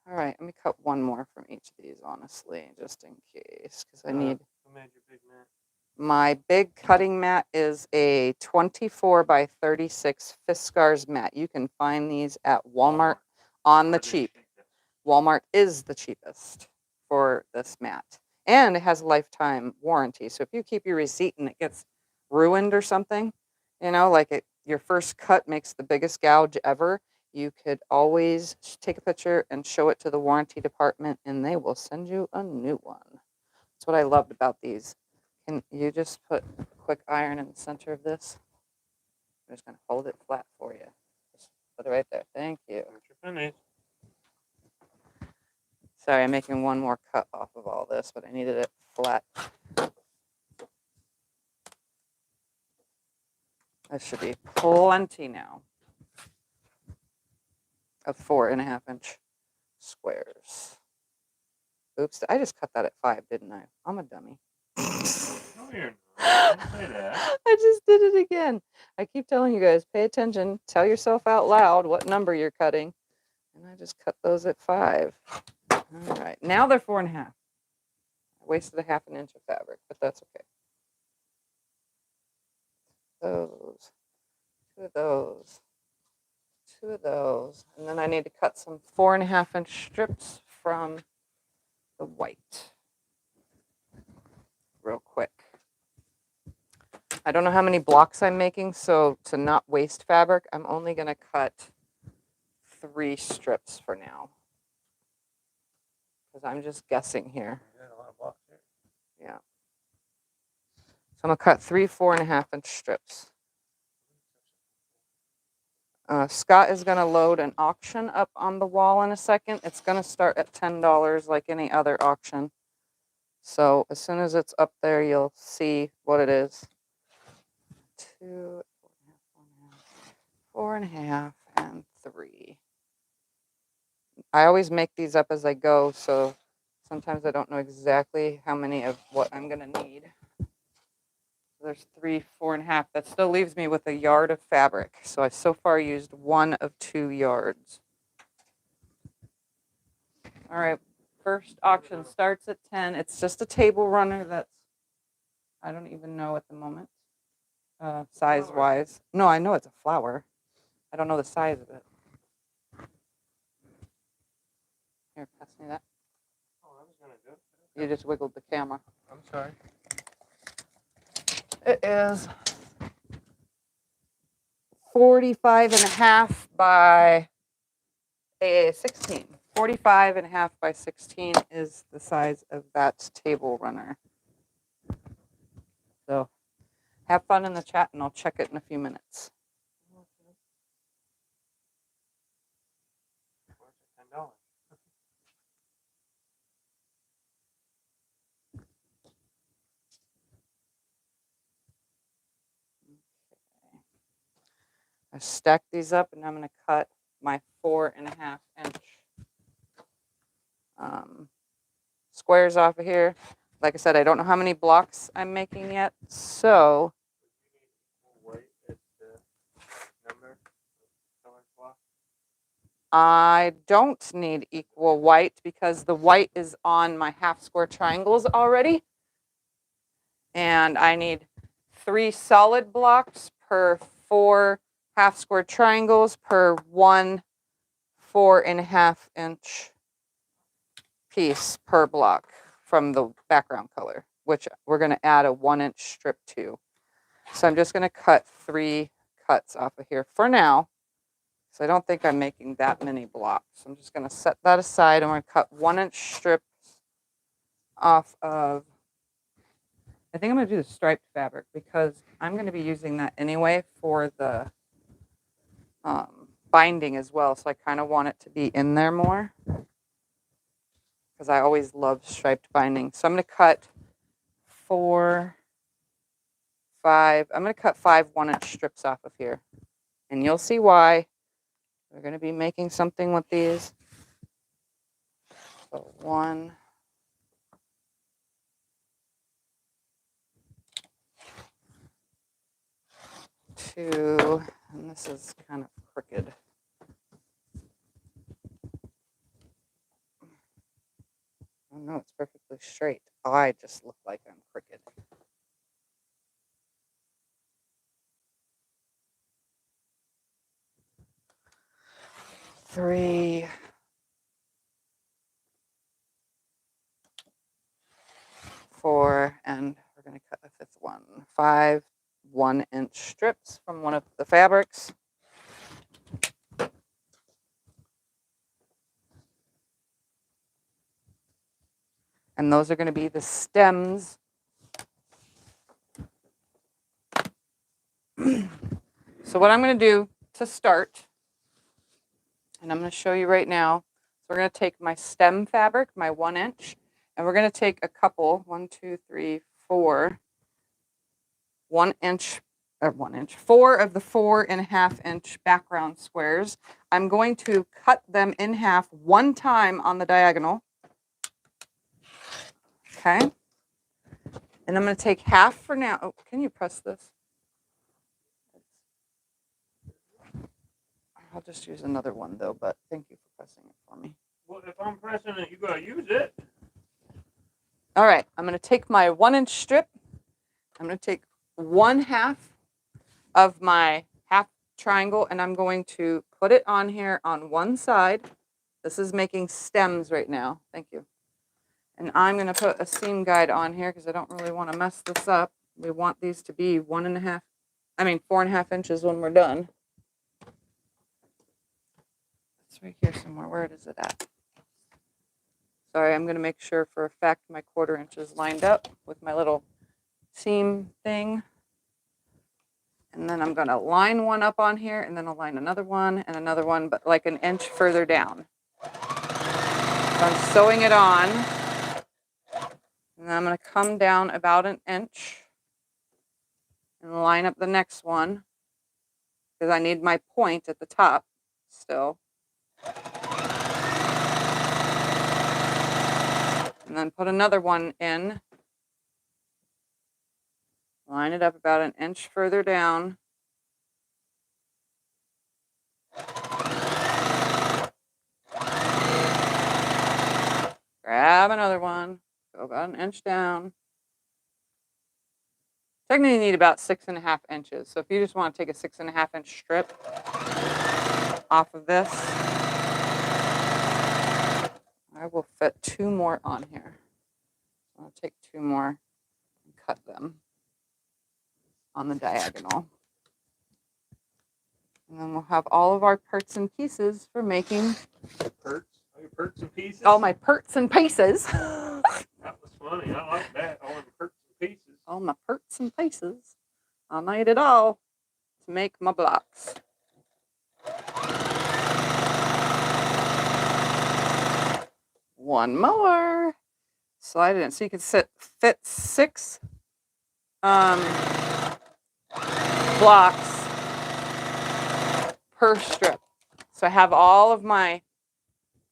All right, let me cut one more from each of these, honestly, just in case, because I need... Who made your big mat? My big cutting mat is a 24 by 36 Fiskars mat. You can find these at Walmart on the cheap. Walmart is the cheapest for this mat. And it has a lifetime warranty. So if you keep your receipt and it gets ruined or something, you know, like your first cut makes the biggest gouge ever, you could always take a picture and show it to the warranty department and they will send you a new one. That's what I loved about these. Can you just put a quick iron in the center of this? I'm just going to hold it flat for you. Just put it right there. Thank you. Sorry, I'm making one more cut off of all this, but I needed it flat. That should be plenty now of 4.5-inch squares. Oops, I just cut that at 5, didn't I? I'm a dummy. No, you're not. Don't say that. I just did it again. I keep telling you guys, pay attention. Tell yourself out loud what number you're cutting. And I just cut those at 5. All right, now they're 4.5. I wasted 1/2 inch of fabric, but that's okay. Those, 2 of those, 2 of those. And then I need to cut some 4.5-inch strips from the white. Real quick. I don't know how many blocks I'm making, so to not waste fabric, I'm only going to cut 3 strips for now. Because I'm just guessing here. You got a lot of blocks here. Yeah. So I'm going to cut 3 4.5-inch strips. Scott is going to load an auction up on the wall in a second. It's going to start at $10 like any other auction. So as soon as it's up there, you'll see what it is. 2, 4.5, and 3. I always make these up as I go, so sometimes I don't know exactly how many of what I'm going to need. There's 3 4.5. That still leaves me with a yard of fabric. So I've so far used 1 of 2 yards. All right, first auction starts at 10. It's just a table runner that's, I don't even know at the moment, size-wise. No, I know it's a flower. I don't know the size of it. Here, pass me that. Oh, I was going to do it. You just wiggled the camera. I'm sorry. It is 45.5 by a 16. 45 and a half by 16 is the size of that table runner. So have fun in the chat and I'll check it in a few minutes. $10. I stacked these up and I'm going to cut my 4.5 inch squares off of here. Like I said, I don't know how many blocks I'm making yet, so White is the number, color block. I don't need equal white because the white is on my half square triangles already. And I need 3 solid blocks per 4 half square triangles per 1 4.5 inch piece per block from the background color, which we're going to add a 1 inch strip to. So I'm just going to cut 3 cuts off of here for now. So I don't think I'm making that many blocks. I'm just going to set that aside and we're going to cut 1 inch strips off of, I think I'm going to do the striped fabric because I'm going to be using that anyway for the binding as well. So I kind of want it to be in there more because I always love striped binding. So I'm going to cut 4, 5. I'm going to cut 5 1 inch strips off of here. And you'll see why. We're going to be making something with these. So 1, 2, and this is kind of crooked. Oh no, it's perfectly straight. I just look like I'm crooked. 3, 4, and we're going to cut a 5th one. 5 1 inch strips from one of the fabrics. And those are going to be the stems. So what I'm going to do to start, and I'm going to show you right now, so we're going to take my stem fabric, my 1 inch, and we're going to take a couple, 1, 2, 3, 4, 1 inch, or 1 inch, 4 of the 4.5 inch background squares. I'm going to cut them in half one time on the diagonal. Okay. And I'm going to take half for now. Oh, can you press this? I'll just use another one though, but thank you for pressing it for me. Well, if I'm pressing it, you gotta use it. All right, I'm going to take my 1 inch strip. I'm going to take 1/2 of my half triangle and I'm going to put it on here on one side. This is making stems right now. Thank you. And I'm going to put a seam guide on here because I don't really want to mess this up. We want these to be 4.5 inches when we're done. It's right here somewhere. Where is it at? Sorry, I'm going to make sure for a fact my 1/4 inch is lined up with my little seam thing. And then I'm going to line one up on here and then I'll line another one and another one, but like an inch further down. So I'm sewing it on. And then I'm going to come down about an inch and line up the next one because I need my point at the top still. And then put another one in. Line it up about an inch further down. Grab another one. Go about an inch down. Technically you need about 6.5 inches. So if you just want to take a 6.5 inch strip off of this, I will fit 2 more on here. I'll take 2 more and cut them on the diagonal. And then we'll have all of our parts and pieces for making Perks? All your perks and pieces? all my parts and pieces. That was funny. I like that. All them perks and pieces. All my parts and pieces. I'll need it all to make my blocks. One more. Slide it in. So you can fit 6 blocks per strip. So I have all of my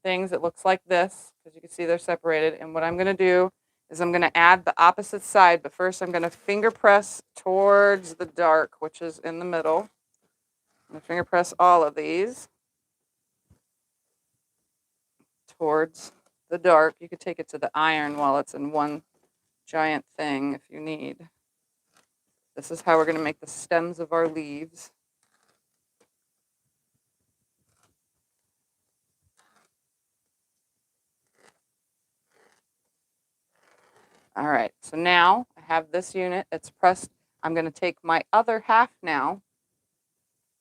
things. It looks like this, because you can see they're separated. And what I'm going to do is I'm going to add the opposite side, but first I'm going to finger press towards the dark, which is in the middle. I'm going to finger press all of these towards the dark. You could take it to the iron while it's in one giant thing if you need. This is how we're going to make the stems of our leaves. All right, so now I have this unit. It's pressed. I'm going to take my other half now,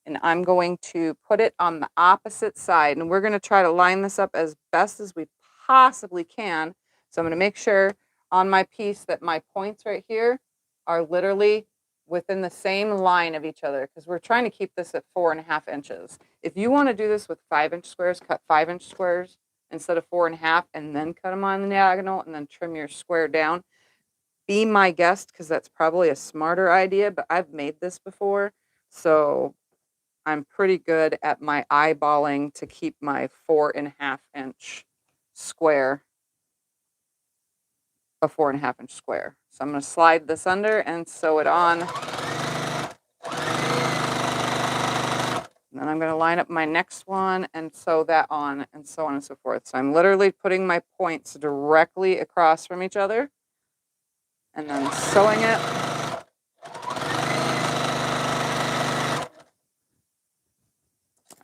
and I'm going to put it on the opposite side. And we're going to try to line this up as best as we possibly can. So I'm going to make sure on my piece that my points right here are literally within the same line of each other, because we're trying to keep this at 4.5 inches. If you want to do this with 5-inch squares, cut 5-inch squares instead of 4.5, and then cut them on the diagonal, and then trim your square down. Be my guest, because that's probably a smarter idea, but I've made this before, so I'm pretty good at my eyeballing to keep my 4.5-inch square a 4.5-inch square. So I'm going to slide this under and sew it on. And then I'm going to line up my next one and sew that on, and so on and so forth. So I'm literally putting my points directly across from each other and then sewing it.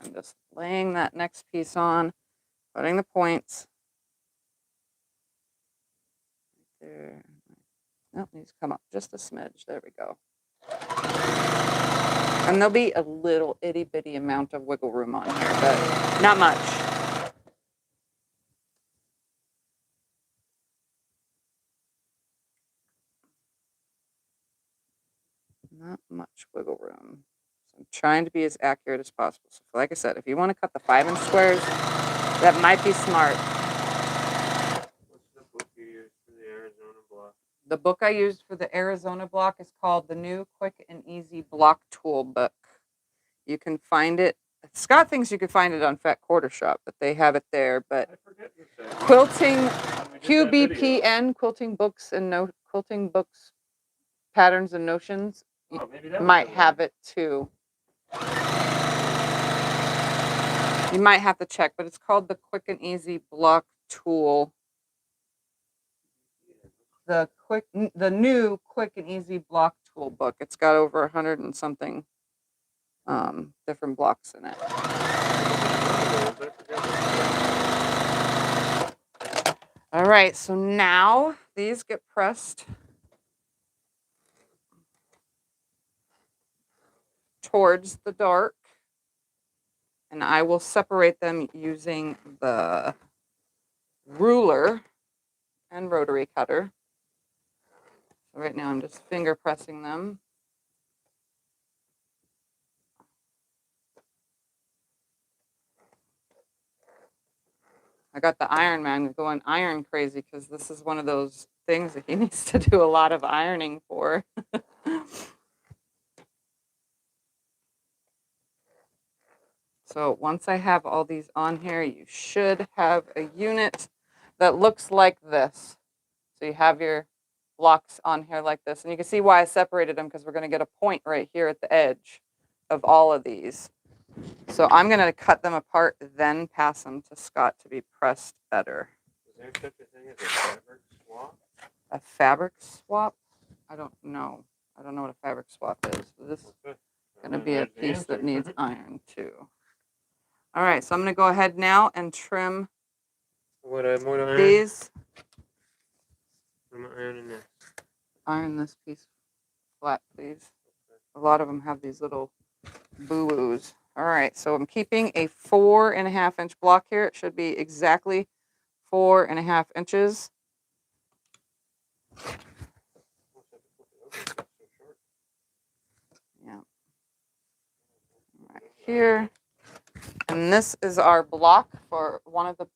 I'm just laying that next piece on, putting the points. There. Nope, needs to come up just a smidge. There we go. And there'll be a little itty bitty amount of wiggle room on here, but not much. Not much wiggle room. So I'm trying to be as accurate as possible. So like I said, if you want to cut the 5-inch squares, that might be smart. What's the book you use for the Arizona block? The book I used for the Arizona block is called The New Quick and Easy Block Tool Book. You can find it. Scott thinks you could find it on Fat Quarter Shop, but they have it there. But I forget you said. Quilting, When we did that video. QBPN, Quilting Books and Quilting Books, Patterns and Notions, Oh, maybe that was might the have one. it too. You might have to check, but it's called the Quick and Easy Block Tool. The new Quick and Easy Block Tool Book. It's got over 100 and something different blocks in it. All right, so now these get pressed towards the dark, and I will separate them using the ruler and rotary cutter. So right now I'm just finger pressing them. I got the Iron Man going iron crazy, because this is one of those things that he needs to do a lot of ironing for. So once I have all these on here, you should have a unit that looks like this. So you have your blocks on here like this. And you can see why I separated them, because we're going to get a point right here at the edge of all of these. So I'm going to cut them apart, then pass them to Scott to be pressed better. Is there such a thing as a fabric swap? A fabric swap? I don't know. I don't know what a fabric swap is. This is going to be a piece that needs iron too. All right, so I'm going to go ahead now and trim these. What am I ironing this? Iron this piece flat, please. A lot of them have these little boo-boos. All right, so I'm keeping a 4.5-inch block here. It should be exactly 4.5 inches. Yeah. Right here. And this is our block for one of the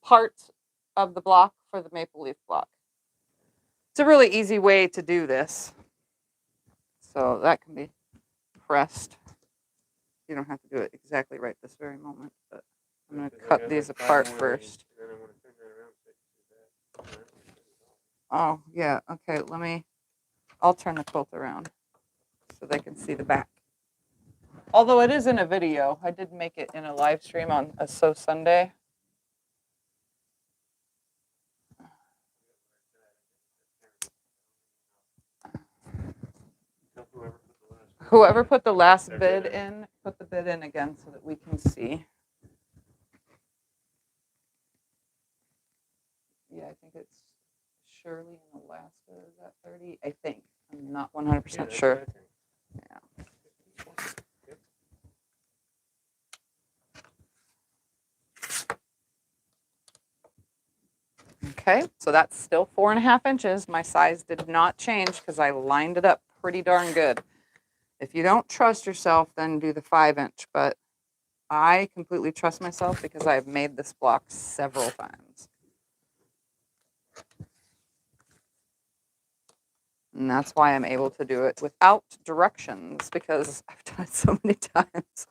parts of the block for the maple leaf block. It's a really easy way to do this. So that can be pressed. You don't have to do it exactly right this very moment, but I'm going to cut these apart first. Oh, yeah. Okay, I'll turn the quilt around so they can see the back. Although it is in a video. I did make it in a live stream on a Sew Sunday. Whoever put the last bid in, put the bid in again so that we can see. Yeah, I think it's Shirley in Alaska. Is that 30? I think. I'm not 100% sure. Yeah. Okay, so that's still 4.5 inches. My size did not change because I lined it up pretty darn good. If you don't trust yourself, then do the 5-inch. But I completely trust myself because I've made this block several times. And that's why I'm able to do it without directions, because I've done it so many times.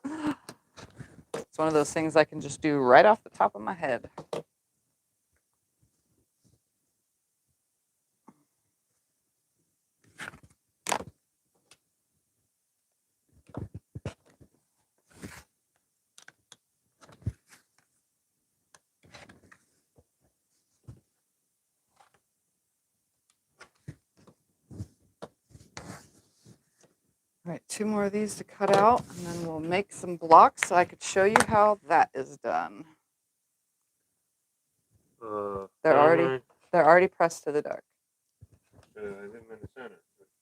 It's one of those things I can just do right off the top of my head. All right, 2 more of these to cut out, and then we'll make some blocks so I could show you how that is done. They're already pressed to the dark. I leave them in the center.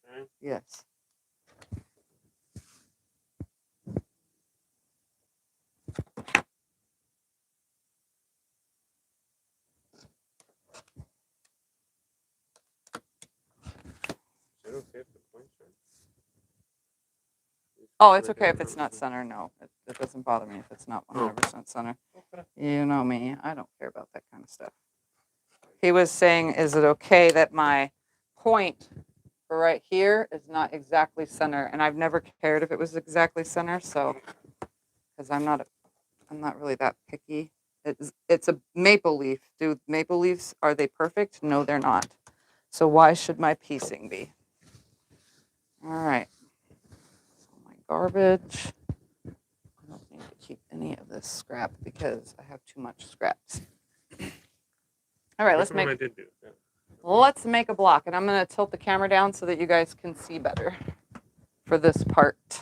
Okay. Yes. Is it okay if the points are? Oh, it's okay if it's not center. No, it doesn't bother me if it's not 100% center. Okay. You know me. I don't care about that kind of stuff. He was saying, is it okay that my point for right here is not exactly center? And I've never cared if it was exactly center, so because I'm not really that picky. It's a maple leaf. Do maple leaves, are they perfect? No, they're not. So why should my piecing be? All right. So my garbage. I don't need to keep any of this scrap because I have too much scraps. All right, let's make a block, and I'm going to tilt the camera down so that you guys can see better for this part.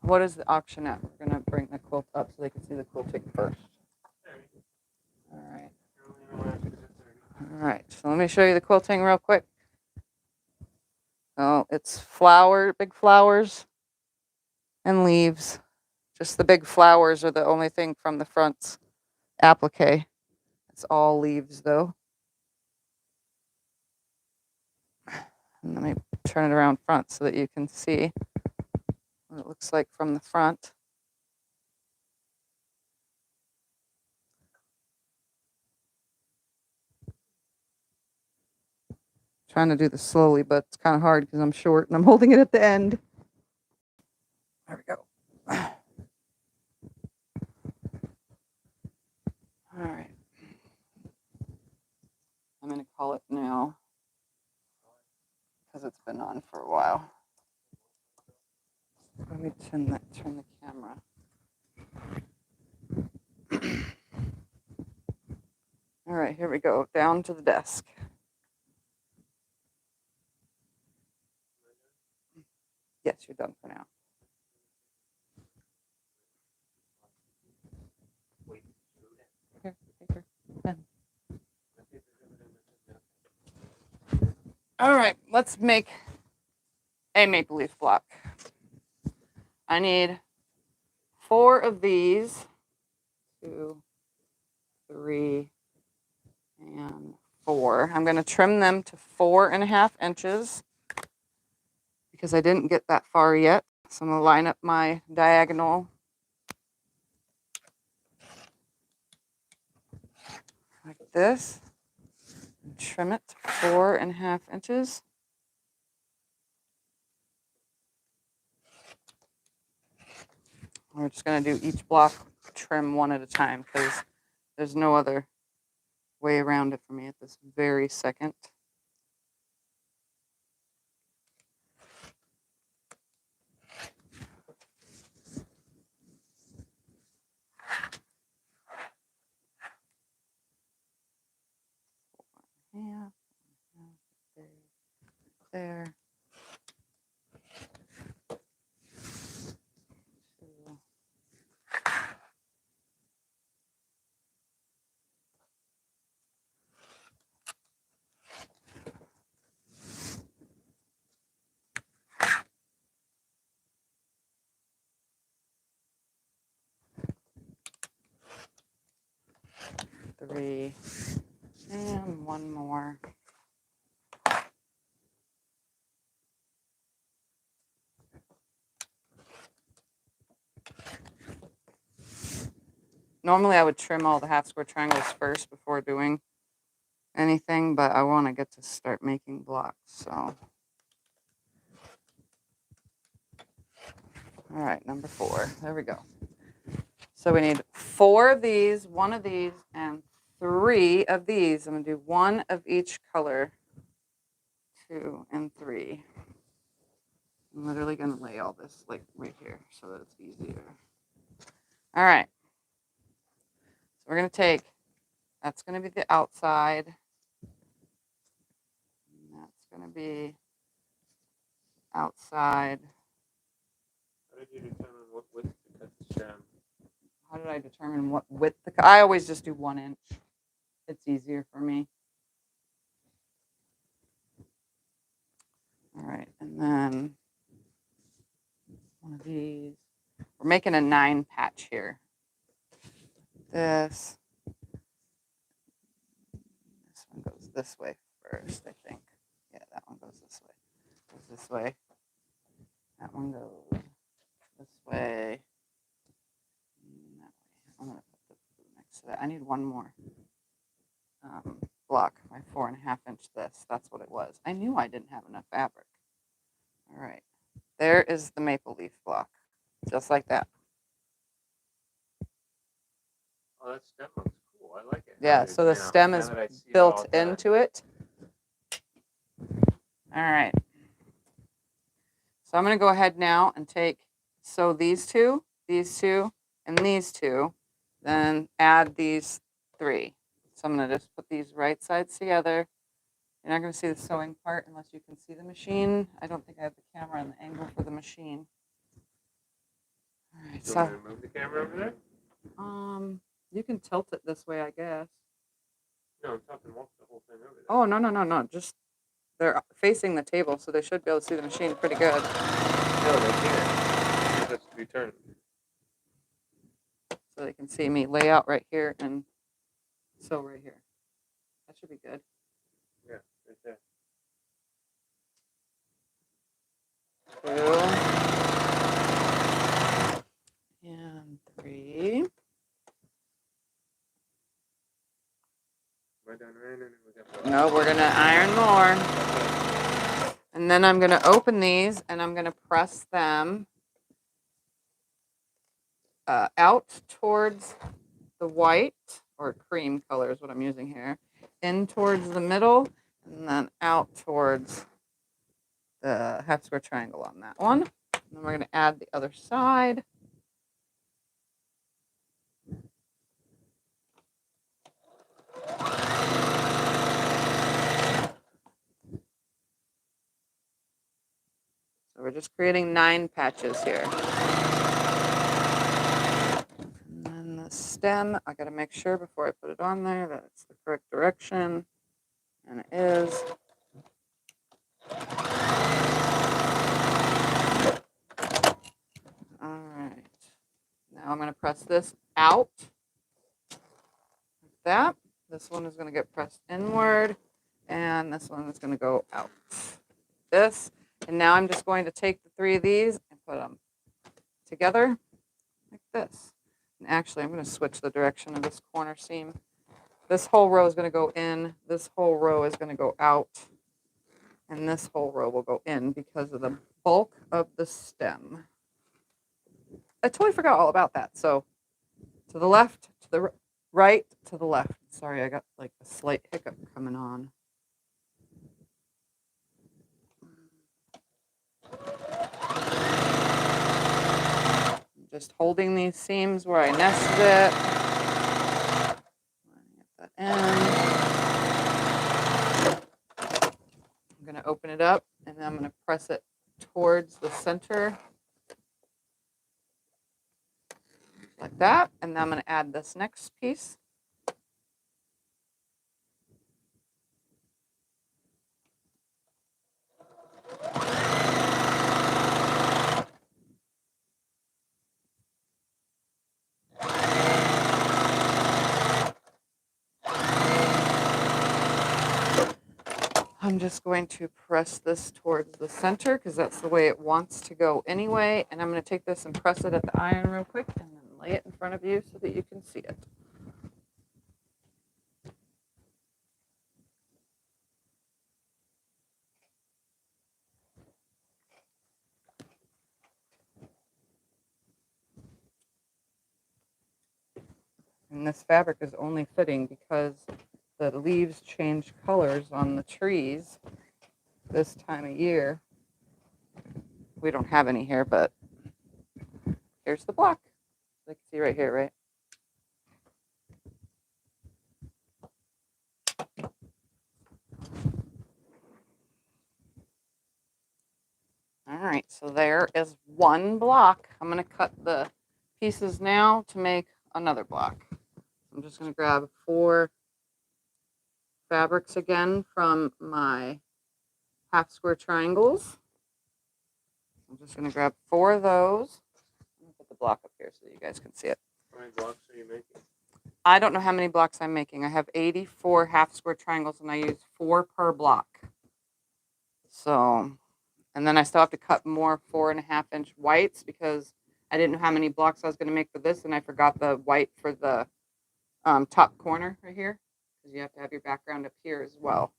What is the auction at? We're going to bring the quilt up so they can see the quilting first. All right. All right, so let me show you the quilting real quick. Oh, it's big flowers and leaves. Just the big flowers are the only thing from the front's applique. It's all leaves though. And let me turn it around front so that you can see what it looks like from the front. Trying to do this slowly, but it's kind of hard because I'm short and I'm holding it at the end. There we go. All right. I'm going to call it now because it's been on for a while. Let me turn the camera. All right, here we go. Down to the desk. Yes, you're done for now. Here, paper, pen. All right, let's make a maple leaf block. I need 4 of these. 2, 3, and 4. I'm going to trim them to 4.5 inches because I didn't get that far yet. So I'm going to line up my diagonal like this and trim it to 4.5 inches. We're just going to do each block trim one at a time because there's no other way around it for me at this very second. Yeah, there. 2. Three, and one more. Normally I would trim all the half square triangles first before doing anything, but I want to get to start making blocks, so. All right, number 4, there we go. So we need 4 of these, 1 of these, and 3 of these. I'm gonna do 1 of each color, 2 and 3. I'm literally gonna lay all this like right here so that it's easier. All right, so we're gonna take, that's gonna be the outside, and that's gonna be outside. How did you determine what width to cut the stem? How did I determine what width? I always just do 1 inch. It's easier for me. All right, and then one of these. We're making a 9 patch here. This one goes this way first, I think. Yeah, that one goes this way. Goes this way. That one goes this way. And that way. I'm gonna put the blue next to that. I need one more block. My 4.5 inch this. That's what it was. I knew I didn't have enough fabric. All right. There is the maple leaf block. Just like that. Oh, that stem looks cool. I like it. Yeah, so the stem is built into it. All right. So I'm going to go ahead now and sew these 2, and these 2, then add these 3. So I'm going to just put these right sides together. You're not going to see the sewing part unless you can see the machine. I don't think I have the camera on the angle for the machine. All right, so. You want me to move the camera over there? You can tilt it this way, I guess. No, I'm talking walk the whole thing over there. Oh, no. Just, they're facing the table, so they should be able to see the machine pretty good. No, they can't. That's to be turned. So they can see me lay out right here and sew right here. That should be good. Yeah, right there. 2 and 3. Am I done ironing? No, we're going to iron more. And then I'm going to open these and I'm going to press them out towards the white, or cream color is what I'm using here, in towards the middle, and then out towards the half square triangle on that one. And then we're going to add the other side. So we're just creating 9 patches here. And then the stem, I got to make sure before I put it on there that it's the correct direction. And it is. All right. Now I'm going to press this out like that. This one is going to get pressed inward, and this one is going to go out. This, and now I'm just going to take the 3 of these and put them together like this. And actually, I'm going to switch the direction of this corner seam. This whole row is going to go in. This whole row is going to go out. And this whole row will go in because of the bulk of the stem. I totally forgot all about that. So to the left, to the right, to the left. Sorry, I got like a slight hiccup coming on. I'm just holding these seams where I nested it. Get that in. I'm going to open it up, and then I'm going to press it towards the center like that. And then I'm going to add this next piece. I'm just going to press this towards the center because that's the way it wants to go anyway. And I'm going to take this and press it at the iron real quick and then lay it in front of you so that you can see it. And this fabric is only fitting because the leaves change colors on the trees this time of year. We don't have any here, but here's the block. You can see right here, right? All right, so there is one block. I'm going to cut the pieces now to make another block. I'm just going to grab 4 fabrics again from my half square triangles. I'm just going to grab 4 of those. I'm going to put the block up here so you guys can see it. How many blocks are you making? I don't know how many blocks I'm making. I have 84 half square triangles and I use 4 per block. So, and then I still have to cut more 4.5-inch whites because I didn't know how many blocks I was going to make for this, and I forgot the white for the top corner right here because you have to have your background up here as well.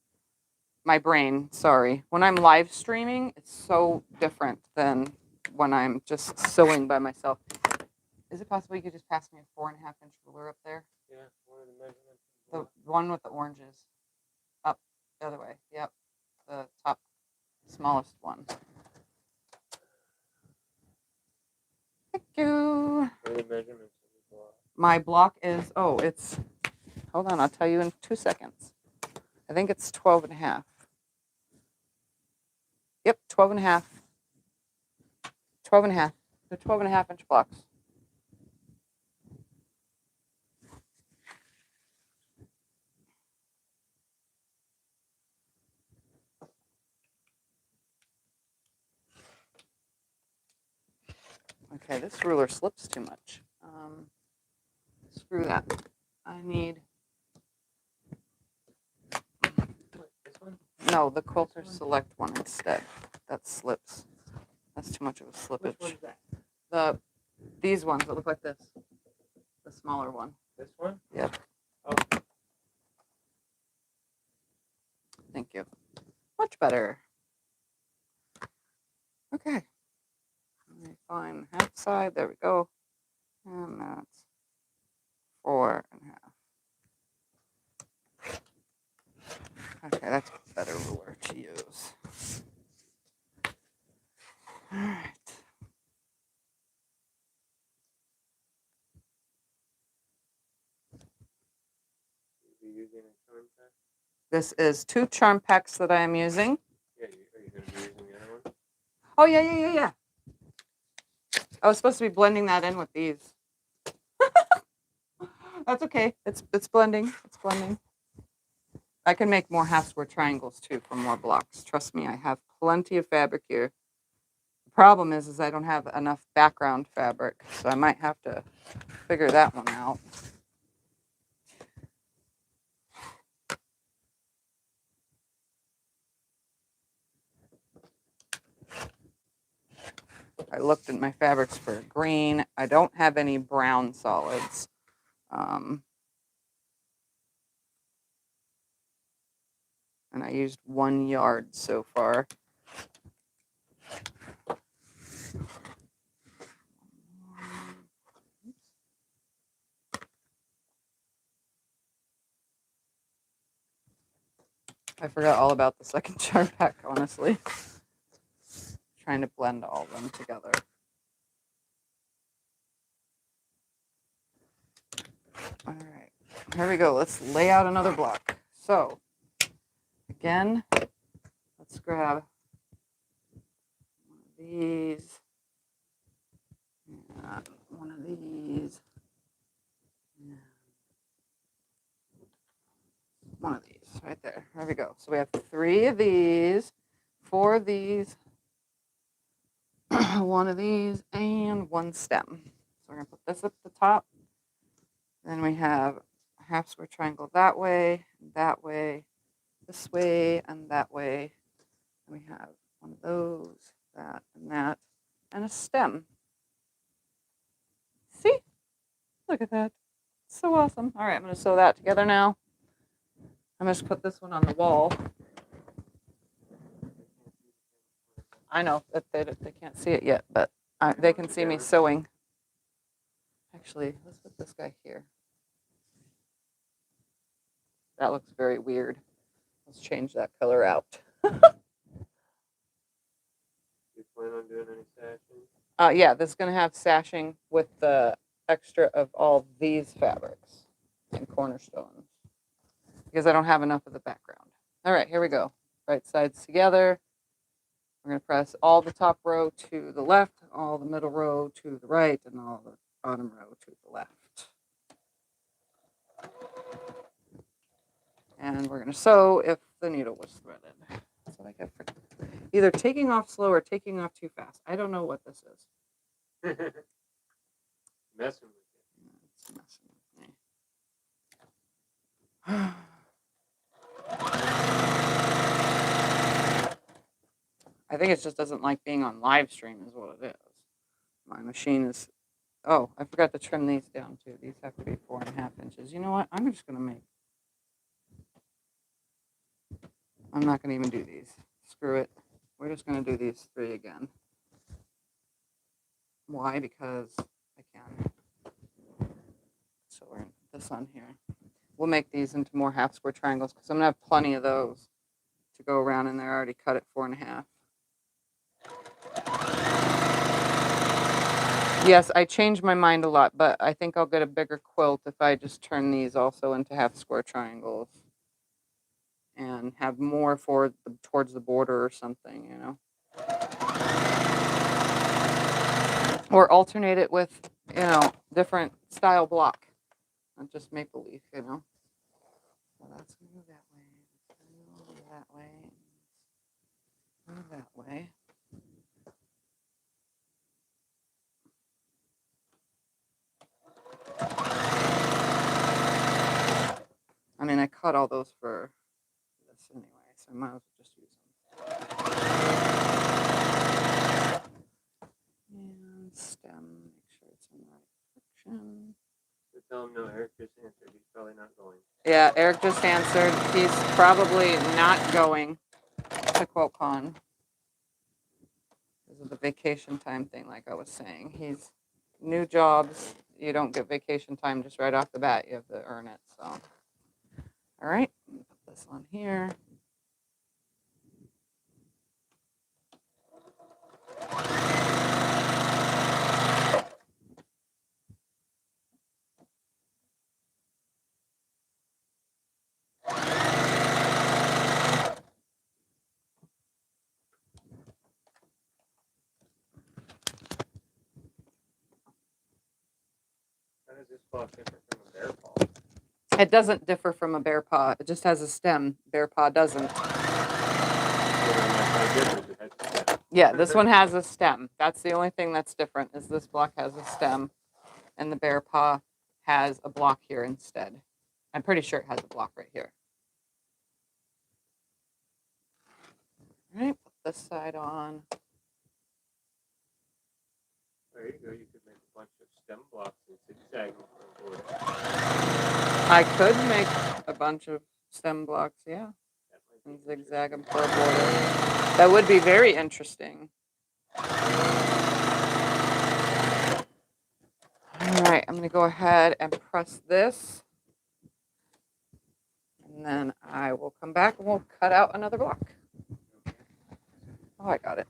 My brain, sorry. When I'm live streaming, it's so different than when I'm just sewing by myself. Is it possible you could just pass me a 4.5-inch ruler up there? Yeah, what are the measurements? The one with the oranges. Up the other way. Yep. The top smallest one. Thank you. What are the measurements of the block? My block is, it's, hold on, I'll tell you in 2 seconds. I think it's 12.5. Yep, 12.5. 12.5. They're 12.5-inch blocks. Okay, this ruler slips too much. Screw that. I need. This one? No, the Quilter Select one instead. That slips. That's too much of a slippage. Which one's that? These ones that look like this. The smaller one. This one? Yep. Oh. Thank you. Much better. Okay. Let me find the half side. There we go. And that's 4.5. Okay, that's a better ruler to use. All right. You'll be using a charm pack? This is 2 charm packs that I am using. Yeah, are you going to be using the other one? Oh, yeah. I was supposed to be blending that in with these. That's okay. It's blending. It's blending. I can make more half square triangles too from more blocks. Trust me, I have plenty of fabric here. Problem is I don't have enough background fabric, so I might have to figure that one out. I looked at my fabrics for green. I don't have any brown solids. And I used 1 yard so far. I forgot all about the second charm pack, honestly. Trying to blend all of them together. All right, here we go. Let's lay out another block. So, again, let's grab one of these, and one of these, and one of these, right there. There we go. So we have 3 of these, 4 of these, 1 of these, and 1 stem. So we're gonna put this at the top. Then we have a half square triangle that way, this way, and that way. And we have one of those, that, and a stem. See? Look at that. So awesome. All right, I'm going to sew that together now. I'm going to put this one on the wall. I know that they can't see it yet, but they can see me sewing. Actually, let's put this guy here. That looks very weird. Let's change that color out. You plan on doing any sashing? Yeah, this is going to have sashing with the extra of all these fabrics and cornerstones because I don't have enough of the background. All right, here we go. Right sides together. We're going to press all the top row to the left, all the middle row to the right, and all the bottom row to the left. And we're going to sew if the needle was threaded. So I kept either taking off slow or taking off too fast. I don't know what this is. Messing with you. It's messing with me. I think it just doesn't like being on live stream is what it is. My machine is, oh, I forgot to trim these down too. These have to be 4.5 inches. You know what? I'm just going to I'm not going to even do these. Screw it. We're just going to do these 3 again. Why? Because I can. So we're going to put this on here. We'll make these into more half square triangles because I'm going to have plenty of those to go around in there. I already cut it 4.5. Yes, I changed my mind a lot, but I think I'll get a bigger quilt if I just turn these also into half square triangles and have more towards the border or something, you know. Or alternate it with, you know, different style block, not just maple leaf, you know. So that's going to go that way, that way, that way. I mean, I cut all those for this anyway, so I might as well just use them. And stem, make sure it's in the right direction. So tell him no, Eric just answered. He's probably not going. Yeah, Eric just answered. He's probably not going to QuiltCon because of the vacation time thing, like I was saying. He's new jobs. You don't get vacation time just right off the bat. You have to earn it. So, all right, put this on here. How does this cloth differ from a bear paw? It doesn't differ from a bear paw. It just has a stem. Bear paw doesn't. So then that's how it differs. It has a stem. Yeah, this one has a stem. That's the only thing that's different is this block has a stem and the bear paw has a block here instead. I'm pretty sure it has a block right here. All right, put this side on. There you go. You could make a bunch of stem blocks and zigzag them for a border. I could make a bunch of stem blocks, yeah, That might be and zigzag them interesting. for a border. That would be very interesting. All right, I'm going to go ahead and press this. And then I will come back and we'll cut out another block. Oh, I got it.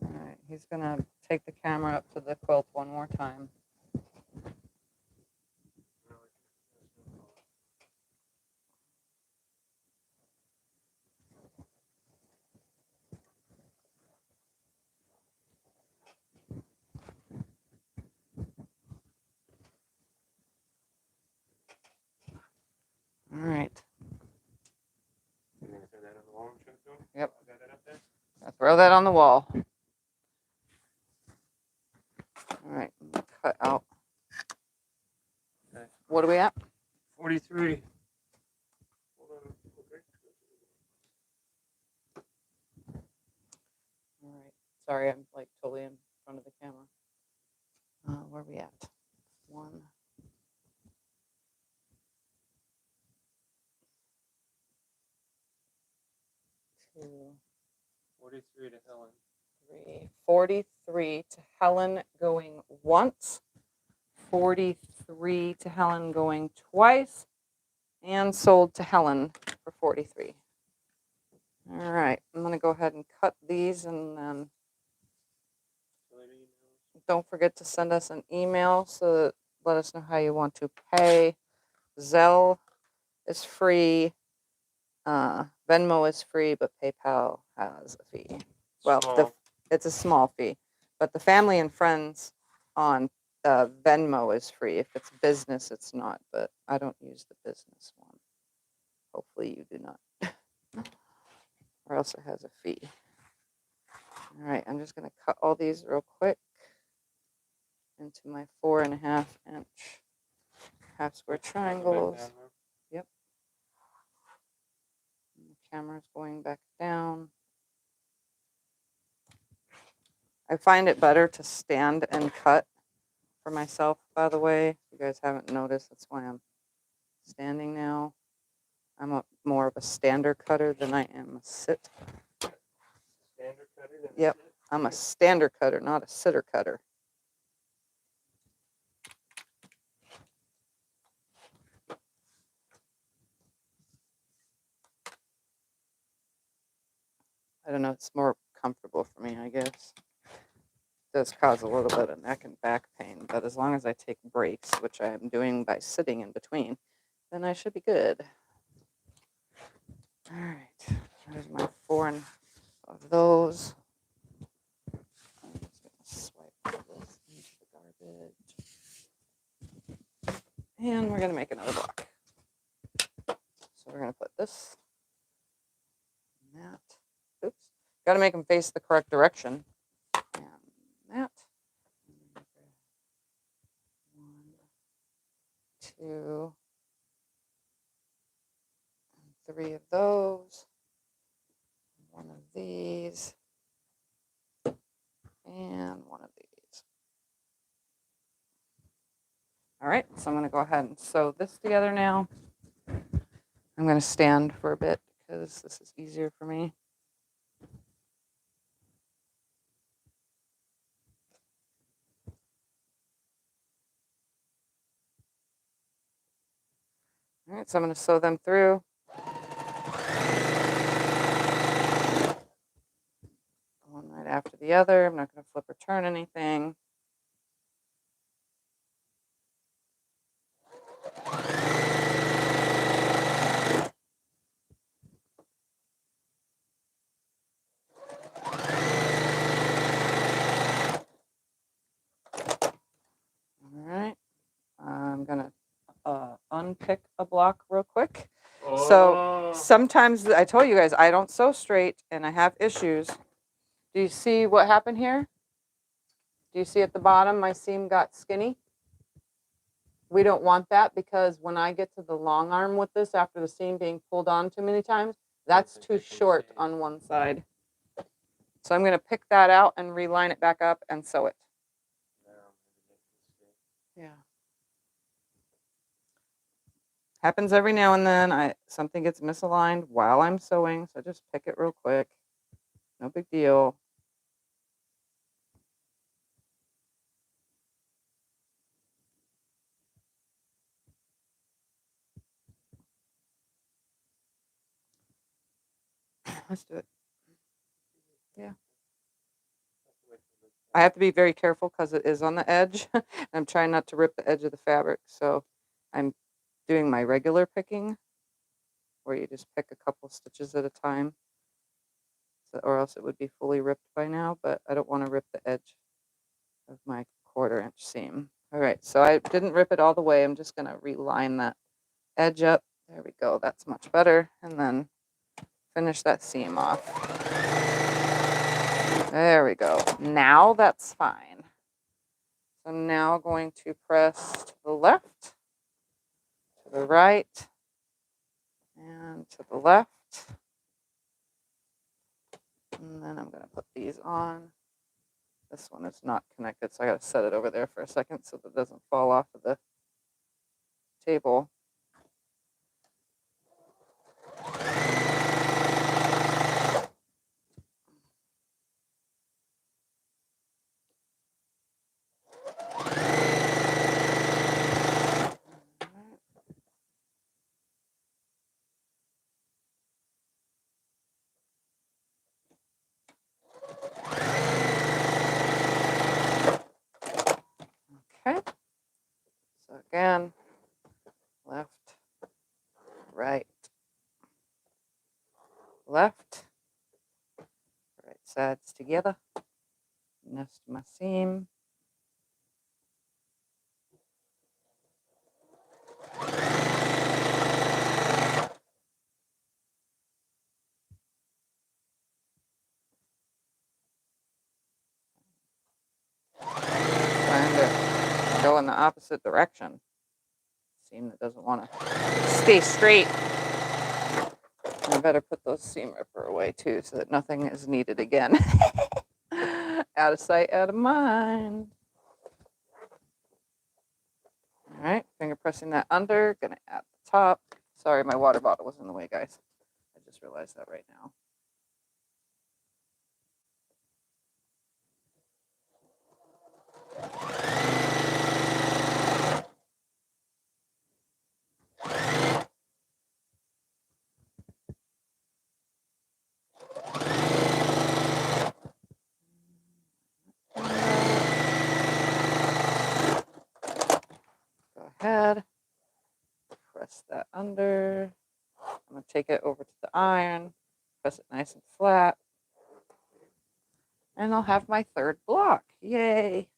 All right, he's going to take the camera up to the quilt one more time. All right. You're going to throw that on the wall and show it to him? Yep. Got that up there? I'll throw that on the wall. All right, I'm gonna cut out. Okay. What are we at? 43. Hold on. Okay. All right. Sorry, I'm like totally in front of the camera. Where are we at? 1, 2, 43 to Helen. 3. 43 to Helen going once. 43 to Helen going twice. And sold to Helen for 43. All right, I'm going to go ahead and cut these and then don't forget to send us an email so that let us know how you want to pay. Zelle is free. Venmo is free, but PayPal has a fee. Well, it's a small fee, but the family and friends on Venmo is free. If it's business, it's not, but I don't use the business one. Hopefully you do not. Or else it has a fee. All right, I'm just going to cut all these real quick into my 4.5 inch half square triangles. Yep. And the camera's going back down. I find it better to stand and cut for myself, by the way. If you guys haven't noticed, that's why I'm standing now. I'm more of a stander cutter than I am a sit. Standard cutter? Yep, I'm a stander cutter, not a sitter cutter. I don't know, it's more comfortable for me, I guess. It does cause a little bit of neck and back pain, but as long as I take breaks, which I am doing by sitting in between, then I should be good. All right, there's my 4 of those. I'm just going to swipe this into the garbage. And we're going to make another block. So we're going to put this and that. Oops. Got to make them face the correct direction. And that. 1, 2, and 3 of those. 1 of these. And 1 of these. All right, so I'm going to go ahead and sew this together now. I'm going to stand for a bit because this is easier for me. All right, so I'm going to sew them through. One right after the other. I'm not going to flip or turn anything. All right, I'm going to unpick a block real quick. So Sometimes I told you guys I don't sew straight and I have issues. Do you see what happened here? Do you see at the bottom my seam got skinny? We don't want that because when I get to the long arm with this after the seam being pulled on too many times, that's too short on one side. So I'm going to pick that out and reline it back up and sew it. Yeah. Happens every now and then. Something gets misaligned while I'm sewing, so just pick it real quick. No big deal. Let's do it. Yeah. I have to be very careful because it is on the edge. I'm trying not to rip the edge of the fabric, so I'm doing my regular picking, where you just pick a couple stitches at a time, or else it would be fully ripped by now, but I don't want to rip the edge of my 1/4 inch seam. All right, so I didn't rip it all the way. I'm just going to reline that edge up. There we go. That's much better. And then finish that seam off. There we go. Now that's fine. So now going to press to the left, to the right, and to the left. And then I'm going to put these on. This one is not connected, so I got to set it over there for a second so that it doesn't fall off of the table. Okay. So again, left, right, left, right sides together, nest my seam. Trying to go in the opposite direction. Seam that doesn't want to stay straight. I better put those seam ripper away too so that nothing is needed again. Out of sight, out of mind. All right, finger pressing that under. Gonna add the top. Sorry, my water bottle was in the way, guys. I just realized that right now. Go ahead, press that under. I'm gonna take it over to the iron, press it nice and flat, and I'll have my 3rd block. Yay!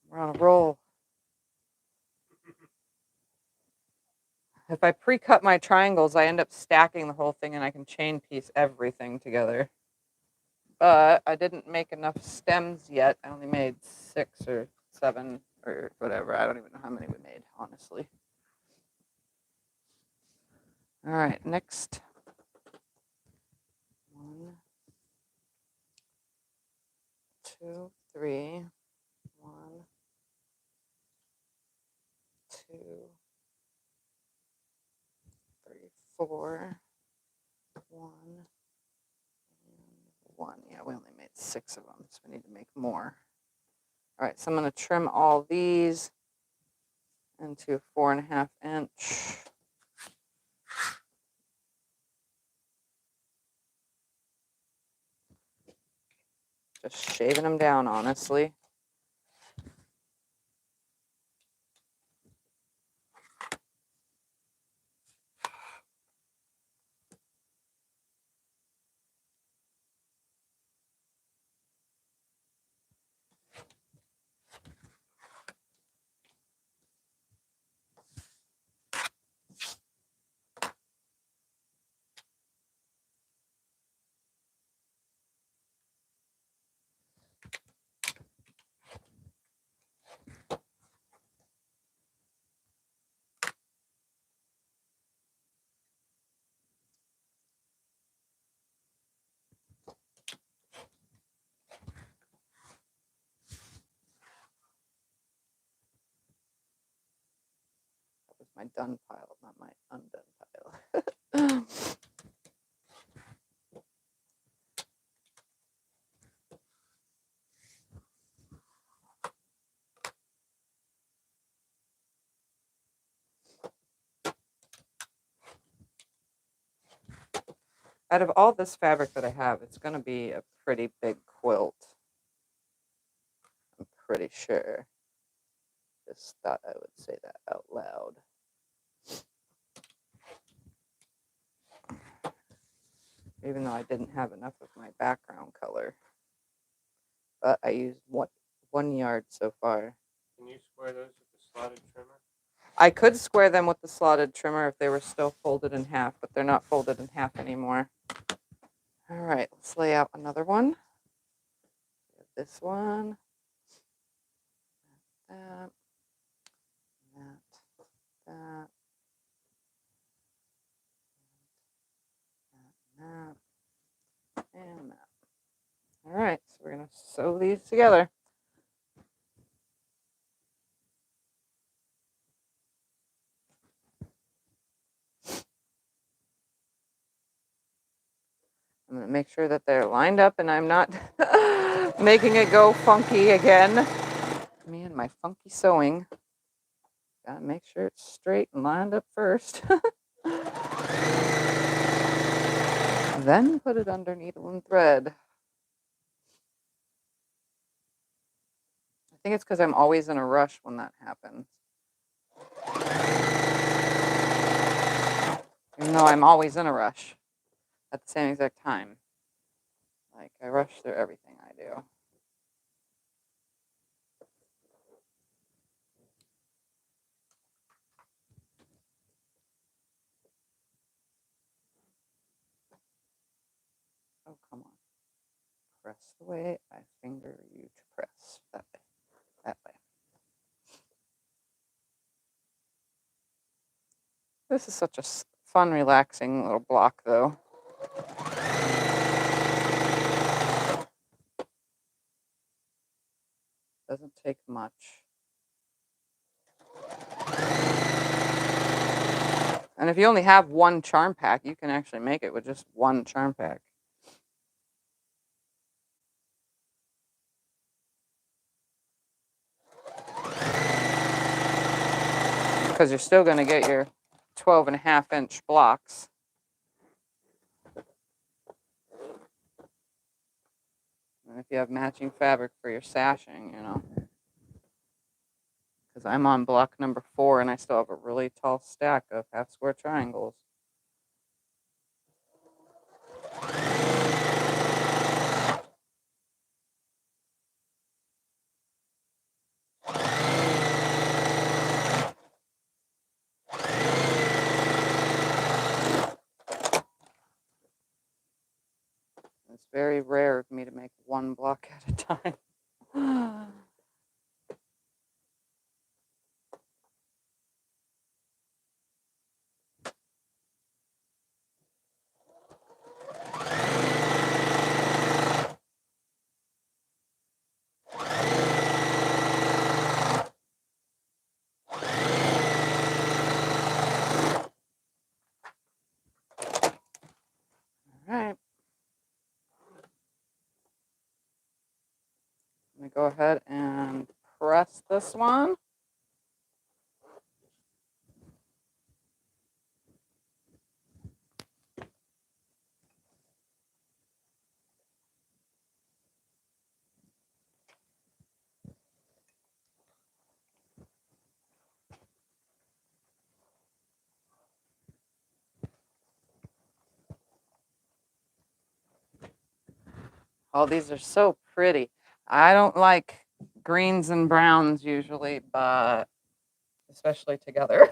We're on a roll. If I pre-cut my triangles, I end up stacking the whole thing and I can chain piece everything together. But I didn't make enough stems yet. I only made 6 or 7 or whatever. I don't even know how many we made, honestly. All right, next. 1, 2, 3. 1, 2, 3, 4. 1, and 1. Yeah, we only made 6 of them, so we need to make more. All right, so I'm going to trim all these into 4.5 inch. Just shaving them down, honestly. my done pile, not my undone pile. Out of all this fabric that I have, it's going to be a pretty big quilt. I'm pretty sure. Just thought I would say that out loud. Even though I didn't have enough of my background color. But I used 1 yard so far. Can you square those with the slotted trimmer? I could square them with the slotted trimmer if they were still folded in half, but they're not folded in half anymore. All right, let's lay out another one. This one. That. That. That. And that. All right, so we're going to sew these together. I'm going to make sure that they're lined up and I'm not making it go funky again. Me and my funky sewing. Gotta make sure it's straight and lined up first. Then put it under needle and thread. I think it's because I'm always in a rush when that happens. Even though I'm always in a rush at the same exact time. Like, I rush through everything I do. Oh, come on. Press the way I finger you to press. That way. That way. This is such a fun, relaxing little block, though. Doesn't take much. And if you only have one charm pack, you can actually make it with just one charm pack. Because you're still going to get your 12.5-inch blocks. And if you have matching fabric for your sashing, you know. Because I'm on block number 4 and I still have a really tall stack of half square triangles. It's very rare of me to make one block at a time. Alright. Let me go ahead and press this one. Oh, these are so pretty. I don't like greens and browns usually, but especially together.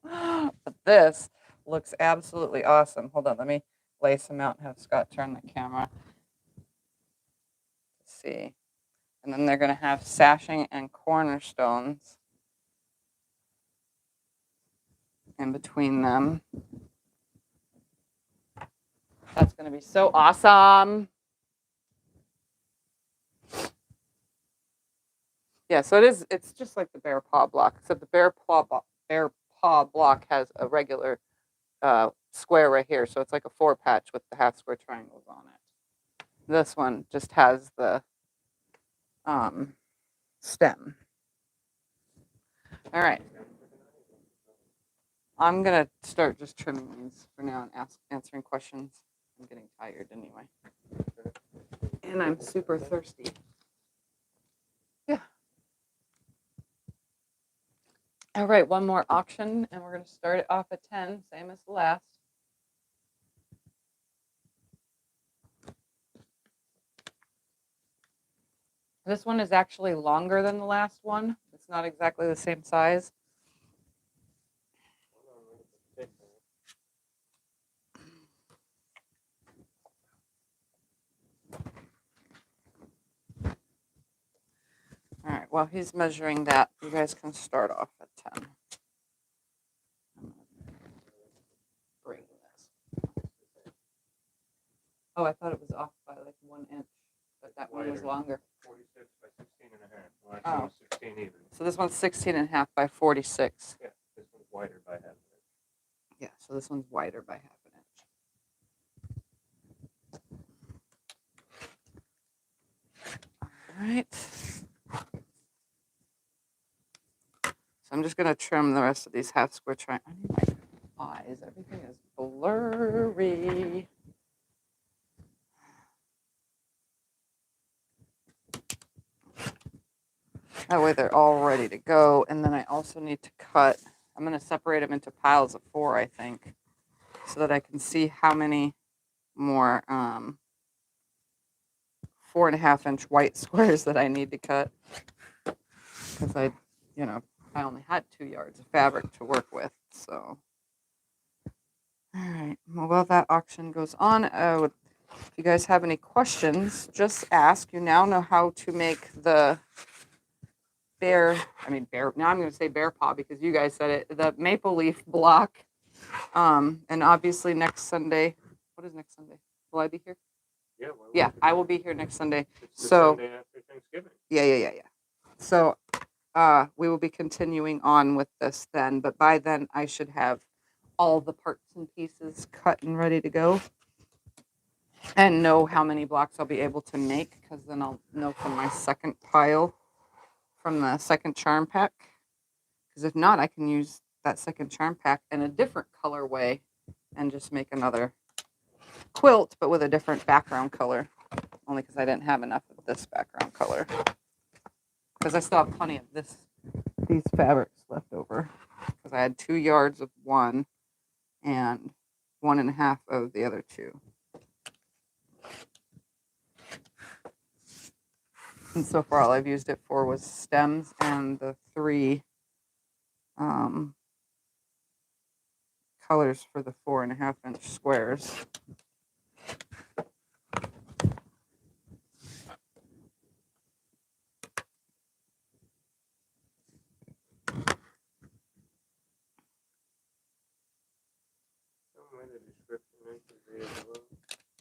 But this looks absolutely awesome. Hold on, let me lay some out and have Scott turn the camera. Let's see. And then they're going to have sashing and cornerstones in between them. That's going to be so awesome. Yeah, so it's just like the bear paw block, except the bear paw bear paw block has a regular square right here, so it's like a 4 patch with the half square triangles on it. This one just has the stem. All right. I'm going to start just trimming these for now and answering questions. I'm getting tired anyway. And I'm super thirsty. Yeah. All right, one more auction, and we're going to start it off at 10, same as the last. This one is actually longer than the last one. It's not exactly the same size. All right, while he's measuring that, you guys can start off at 10. Bring this. Oh, I thought it was off by like 1 inch, but that one was longer. 46 by 16 and a half. Well, actually, Oh. 16 even. So this one's 16 and a half by 46. Yeah, this one's wider by half an inch. Yeah, so this one's wider by half an inch. All right. So I'm just going to trim the rest of these half square triangles. I need my eyes. Everything is blurry. That way they're all ready to go. And then I also need to cut. I'm going to separate them into piles of 4, I think, so that I can see how many more 4.5 inch white squares that I need to cut. Because I only had 2 yards of fabric to work with. So, all right. Well, while that auction goes on, if you guys have any questions, just ask. You now know how to make the bear. Now I'm going to say bear paw because you guys said it. The maple leaf block. And obviously next Sunday. What is next Sunday? Will I be here? Yeah. Yeah, I will be here next Sunday. It's the So Sunday after Thanksgiving. Yeah. So we will be continuing on with this then, but by then I should have all the parts and pieces cut and ready to go and know how many blocks I'll be able to make, because then I'll know from my second pile from the second charm pack, because if not, I can use that second charm pack in a different colorway and just make another quilt, but with a different background color, only because I didn't have enough of this background color, because I still have plenty of these fabrics left over, because I had 2 yards of one and 1.5 of the other 2. And so far, all I've used it for was stems and the 3 colors for the 4.5 inch squares.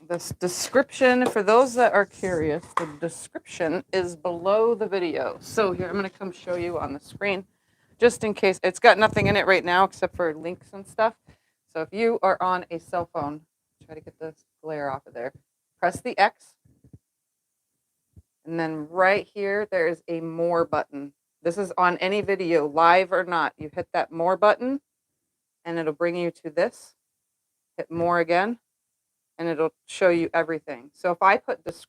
This description, for those that are curious, the description is below the video. So here, I'm going to come show you on the screen, just in case. It's got nothing in it right now except for links and stuff. So if you are on a cell phone, try to get the glare off of there. Press the X. And then right here, there is a more button. This is on any video, live or not. You hit that more button, and it'll bring you to this. Hit more again, and it'll show you everything. So if I put the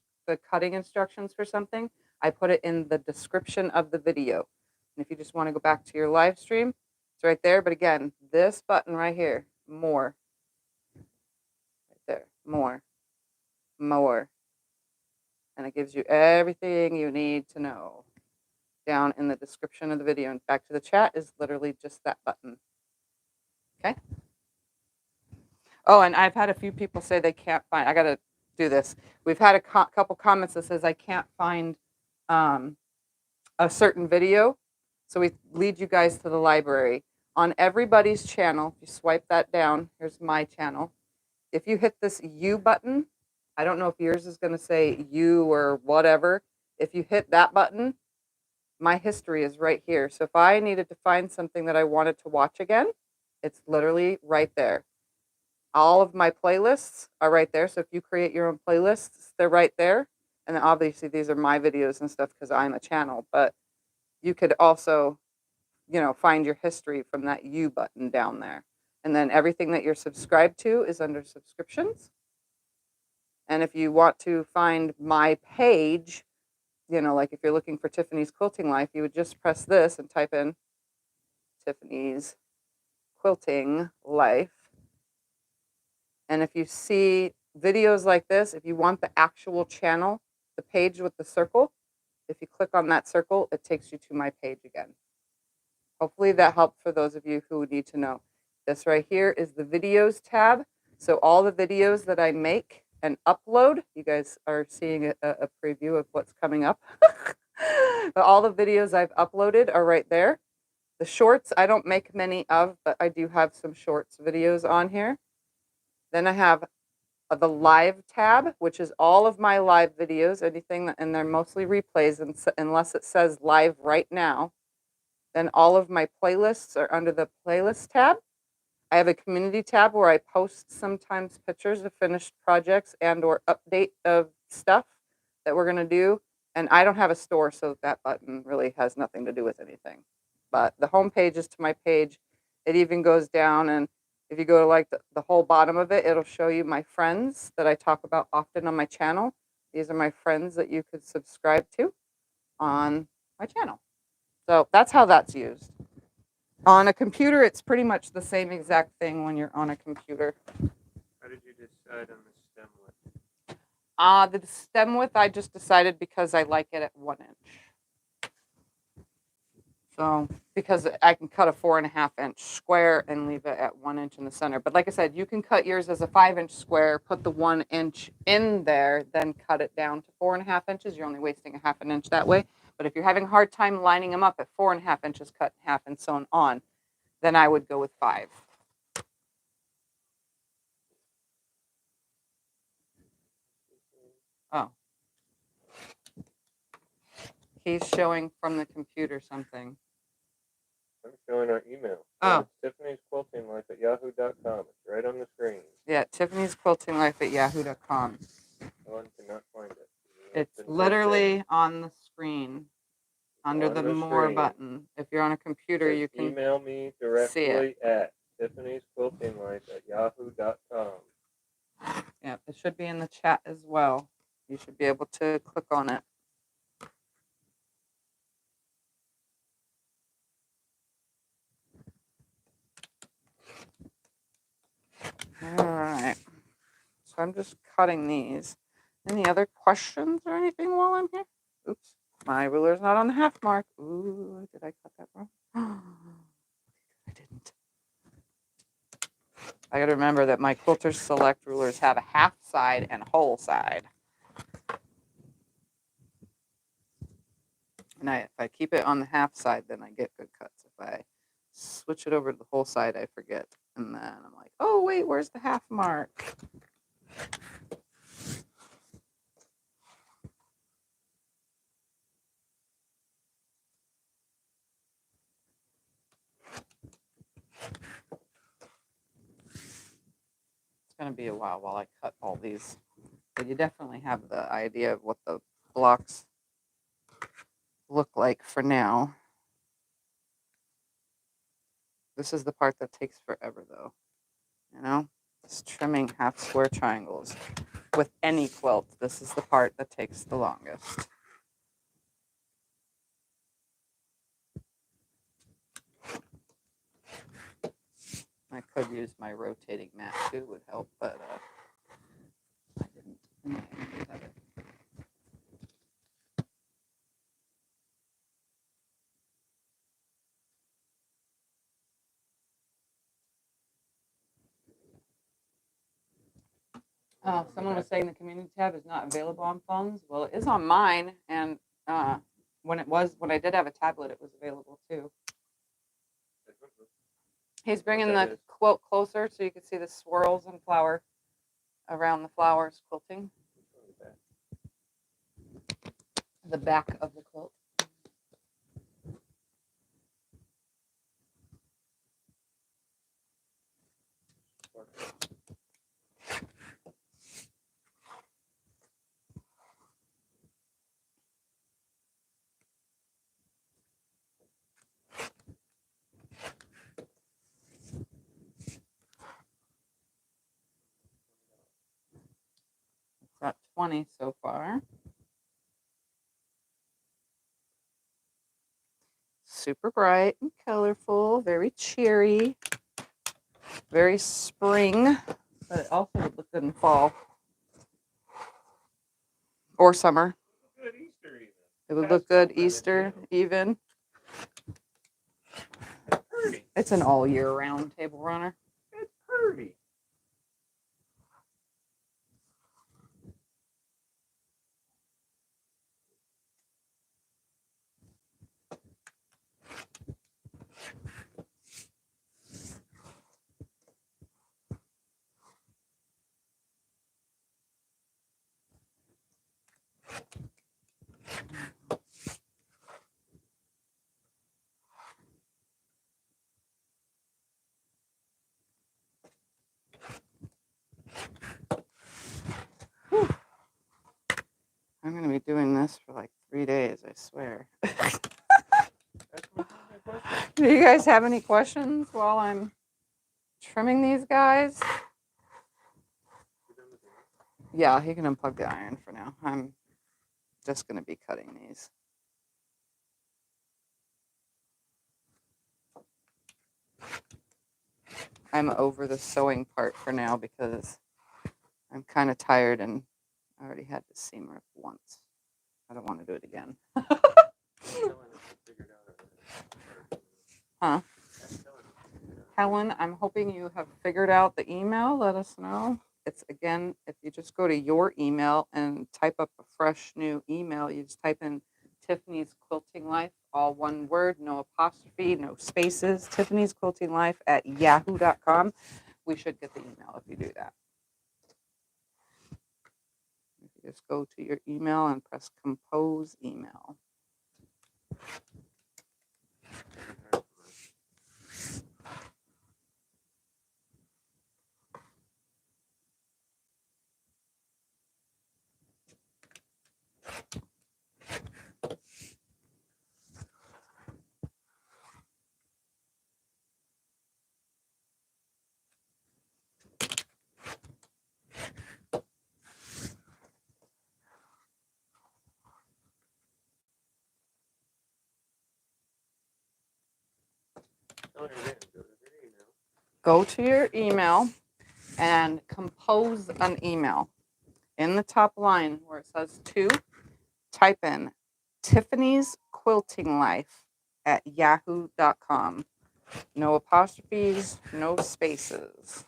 cutting instructions for something, I put it in the description of the video. And if you just want to go back to your live stream, it's right there. But again, this button right here, more. Right there, more. And it gives you everything you need to know down in the description of the video. And back to the chat is literally just that button. Okay? Oh, and I've had a few people say they can't find, I got to do this. We've had a couple comments that says I can't find a certain video. So we lead you guys to the library. On everybody's channel, if you swipe that down, here's my channel. If you hit this U button, I don't know if yours is going to say U or whatever. If you hit that button, my history is right here. So if I needed to find something that I wanted to watch again, it's literally right there. All of my playlists are right there. So if you create your own playlists, they're right there. And then obviously these are my videos and stuff because I'm a channel, but you could also, find your history from that U button down there. And then everything that you're subscribed to is under subscriptions. And if you want to find my page, like if you're looking for Tiffany's Quilting Life, you would just press this and type in Tiffany's Quilting Life. And if you see videos like this, if you want the actual channel, the page with the circle, if you click on that circle, it takes you to my page again. Hopefully that helped for those of you who need to know. This right here is the videos tab. So all the videos that I make and upload, you guys are seeing a preview of what's coming up. But all the videos I've uploaded are right there. The shorts, I don't make many of, but I do have some shorts videos on here. Then I have the live tab, which is all of my live videos, anything, and they're mostly replays, unless it says live right now. Then all of my playlists are under the playlist tab. I have a community tab where I post sometimes pictures of finished projects and or update of stuff that we're going to do. And I don't have a store, so that button really has nothing to do with anything. But the home page is to my page. It even goes down, and if you go to like the whole bottom of it, it'll show you my friends that I talk about often on my channel. These are my friends that you could subscribe to on my channel. So that's how that's used. On a computer, it's pretty much the same exact thing when you're on a computer. How did you decide on the stem width? The stem width, I just decided because I like it at 1 inch. So, because I can cut a 4.5 inch square and leave it at 1 inch in the center. But like I said, you can cut yours as a 5 inch square, put the 1 inch in there, then cut it down to 4.5 inches. You're only wasting a 1/2 inch that way. But if you're having a hard time lining them up at 4.5 inches cut in half and sewn on, then I would go with 5. Oh. He's showing from the computer something. I'm showing our email. Oh. It's tiffanysquiltinglife@yahoo.com. It's right on the screen. Yeah, tiffanysquiltinglife@yahoo.com. One cannot find it. It's literally on the screen under the more button. If you're on a computer, you can email me directly at tiffanysquiltinglife@yahoo.com. Yeah, it should be in the chat as well. You should be able to click on it. All right. So I'm just cutting these. Any other questions or anything while I'm here? Oops, my ruler's not on the half mark. Ooh, did I cut that wrong? I didn't. I gotta remember that my Quilters Select rulers have a half side and a whole side. And if I keep it on the half side, then I get good cuts. If I switch it over to the whole side, I forget. And then I'm like, oh, wait, where's the half mark? It's going to be a while I cut all these. But you definitely have the idea of what the blocks look like for now. This is the part that takes forever, though. You know, just trimming half square triangles. With any quilt, this is the part that takes the longest. I could use my rotating mat too, would help, but I didn't. Have it. Oh, someone was saying the community tab is not available on phones. Well, it is on mine, and when I did have a tablet, it was available too. He's bringing the quilt closer so you can see the swirls and flower around the flowers quilting. The back of the quilt. It's at 20 so far. Super bright and colorful, very cheery, very spring, but it also would look good in fall or summer. Good Easter even. It would look good Easter even. It's pretty. It's an all year round table runner. It's pretty. I'm going to be doing this for like 3 days, I swear. Do you guys have any questions while I'm trimming these guys? Yeah, he can unplug the iron for now. I'm just going to be cutting these. I'm over the sewing part for now because I'm kind of tired and I already had the seam rip once. I don't want to do it again. Huh? Helen, I'm hoping you have figured out the email. Let us know. It's again, if you just go to your email and type up a fresh new email, you just type in Tiffany's Quilting Life, all one word, no apostrophe, no spaces, Tiffany's Quilting Life at yahoo.com. We should get the email if you do that. If you just go to your email and press compose email. Go to your email and compose an email. In the top line where it says to, type in Tiffany's Quilting Life at yahoo.com. No apostrophes, no spaces.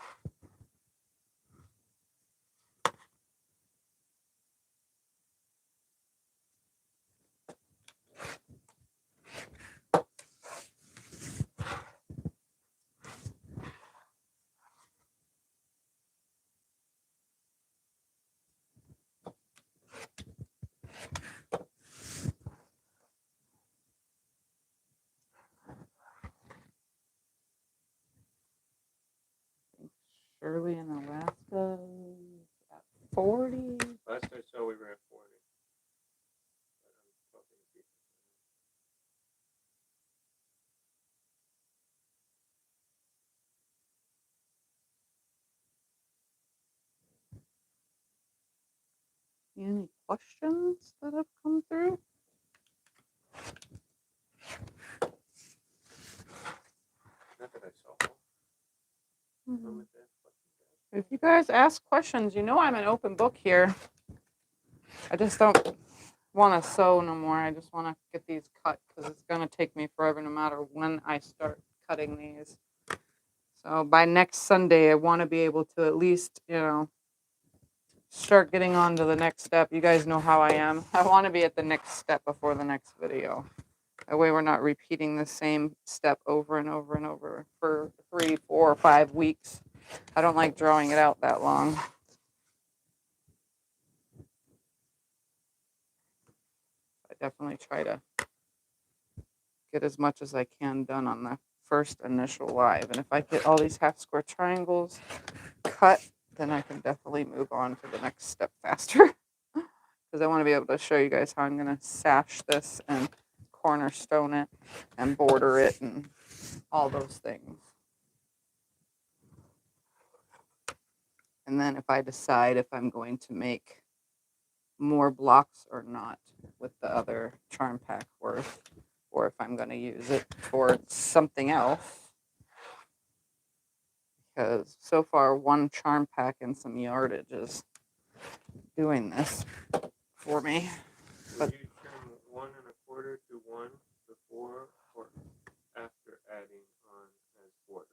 Shirley in Alaska at 40. Last I saw, we were at 40. Any questions that have come through? Not that I saw. Mm-hmm. If you guys ask questions, you know I'm an open book here. I just don't want to sew no more. I just want to get these cut because it's going to take me forever no matter when I start cutting these. So by next Sunday, I want to be able to at least, start getting on to the next step. You guys know how I am. I want to be at the next step before the next video. That way we're not repeating the same step over and over and over for 3, 4, or 5 weeks. I don't like drawing it out that long. I definitely try to get as much as I can done on the first initial live. And if I get all these half square triangles cut, then I can definitely move on to the next step faster. Because I want to be able to show you guys how I'm going to sash this and cornerstone it and border it and all those things. And then if I decide if I'm going to make more blocks or not with the other charm pack worth, or if I'm going to use it for something else. Because so far one charm pack and some yardage is doing this for me. Would you trim 1 1/4 to 1 before or after adding on as borders?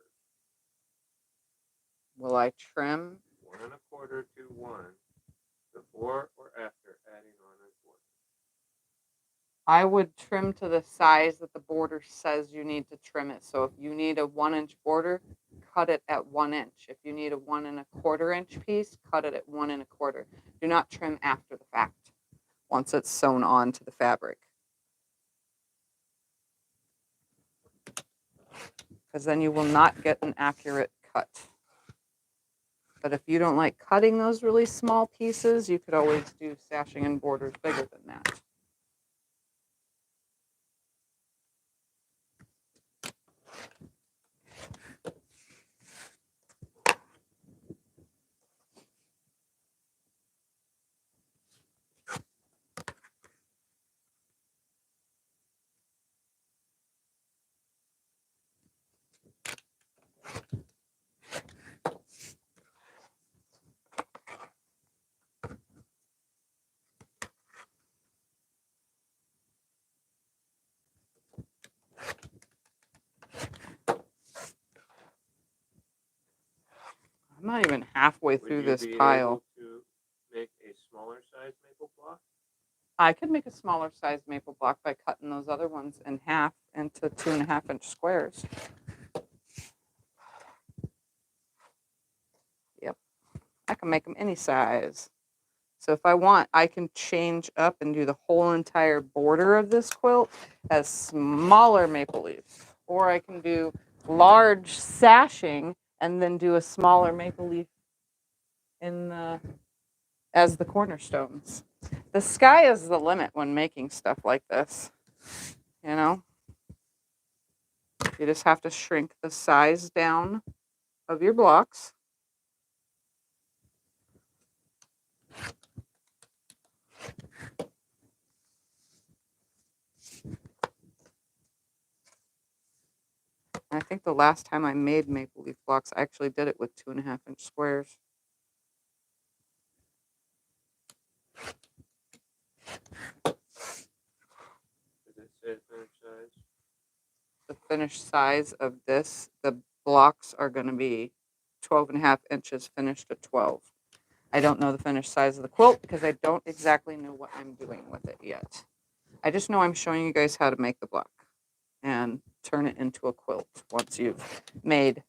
Will I trim 1 1/4 to 1 before or after adding on as borders? I would trim to the size that the border says you need to trim it. So if you need a 1-inch border, cut it at 1 inch. If you need a 1 1/4 inch piece, cut it at 1 1/4. Do not trim after the fact once it's sewn onto the fabric. Because then you will not get an accurate cut. But if you don't like cutting those really small pieces, you could always do sashing and borders bigger than that. I'm not even halfway through this pile. Would you be able to make a smaller size maple block? I could make a smaller size maple block by cutting those other ones in half into 2.5 inch squares. Yep, I can make them any size. So if I want, I can change up and do the whole entire border of this quilt as smaller maple leaves. Or I can do large sashing and then do a smaller maple leaf in the as the cornerstones. The sky is the limit when making stuff like this. You know? You just have to shrink the size down of your blocks. I think the last time I made maple leaf blocks, I actually did it with 2.5 inch squares. Does it say finished size? The finished size of this, the blocks are going to be 12.5 inches finished to 12. I don't know the finished size of the quilt because I don't exactly know what I'm doing with it yet. I just know I'm showing you guys how to make the block and turn it into a quilt once you've made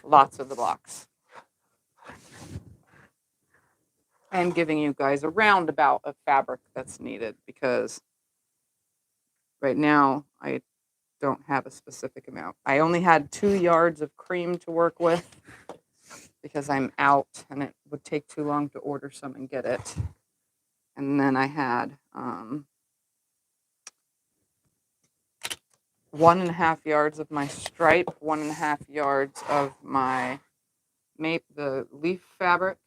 lots of the blocks. And giving you guys a roundabout of fabric that's needed because right now I don't have a specific amount. I only had 2 yards of cream to work with because I'm out and it would take too long to order some and get it. And then I had 1.5 yards of my stripe, 1.5 yards of my the leaf fabric,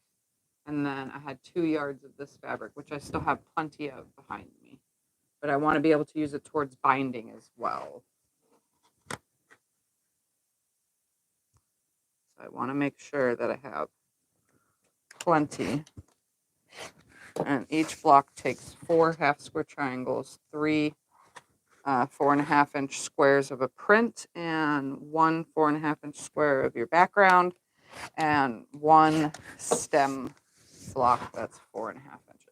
and then I had 2 yards of this fabric, which I still have plenty of behind me. But I want to be able to use it towards binding as well. So I want to make sure that I have plenty. And each block takes 4 half square triangles, 3 4.5 inch squares of a print, and 1 4.5 inch square of your background, and 1 stem block that's 4.5 inches.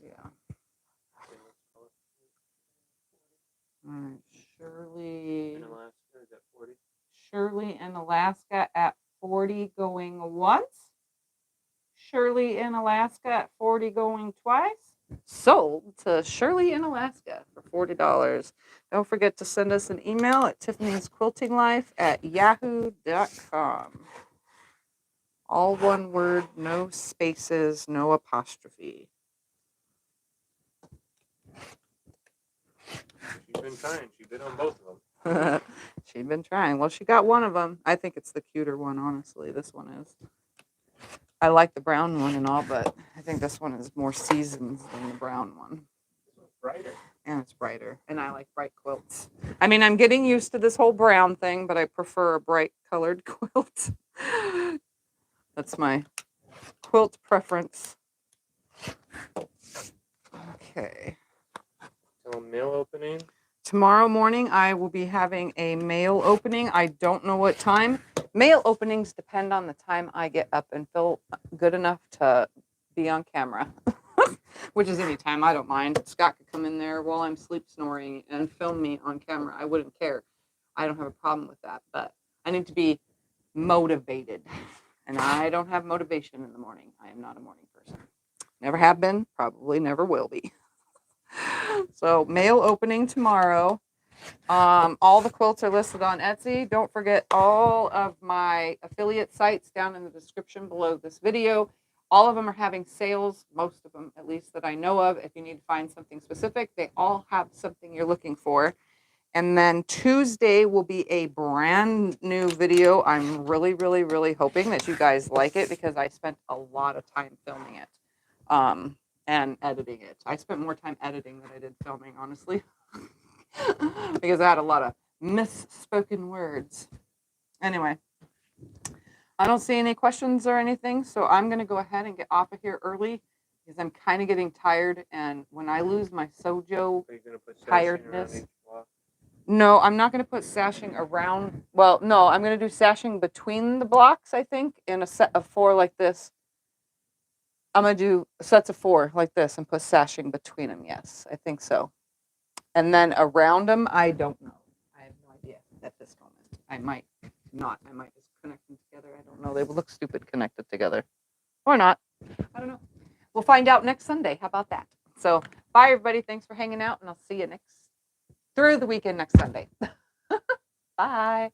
Yeah. All right, Shirley. In Alaska, is that 40? Shirley in Alaska at 40. 40 going once. Shirley in Alaska at 40 going twice. Sold to Shirley in Alaska for $40. Don't forget to send us an email at tiffanysquiltinglife@yahoo.com. All one word, no spaces, no apostrophe. She's been trying. She bid on both of them. She'd been trying. Well, she got one of them. I think it's the cuter one, honestly. This one is. I like the brown one and all, but I think this one is more seasoned than the brown one. This one's brighter. And it's brighter. And I like bright quilts. I mean, I'm getting used to this whole brown thing, but I prefer a bright colored quilt. That's my quilt preference. Okay. So mail opening. Tomorrow morning, I will be having a mail opening. I don't know what time. Mail openings depend on the time I get up and feel good enough to be on camera, which is any time. I don't mind. Scott could come in there while I'm sleep snoring and film me on camera. I wouldn't care. I don't have a problem with that, but I need to be motivated, and I don't have motivation in the morning. I am not a morning person. Never have been, probably never will be. So mail opening tomorrow. All the quilts are listed on Etsy. Don't forget all of my affiliate sites down in the description below this video. All of them are having sales, most of them at least that I know of. If you need to find something specific, they all have something you're looking for. And then Tuesday will be a brand new video. I'm really, really, really hoping that you guys like it because I spent a lot of time filming it. And editing it. I spent more time editing than I did filming, honestly, because I had a lot of misspoken words. Anyway, I don't see any questions or anything, so I'm going to go ahead and get off of here early because I'm kind of getting tired, and when I lose my sojo Are you gonna put tiredness. block? No, I'm not going to put sashing around. Well, no, I'm going to do sashing between the blocks, I think, in a set of 4 like this. I'm going to do sets of 4 like this and put sashing between them. Yes, I think so. And then around them, I don't know. I have no idea at this moment. I might not. I might just connect them together. I don't know. They would look stupid connected together. Or not. I don't know. We'll find out next Sunday. How about that? So, bye, everybody. Thanks for hanging out, and I'll see you through the weekend next Sunday. Bye.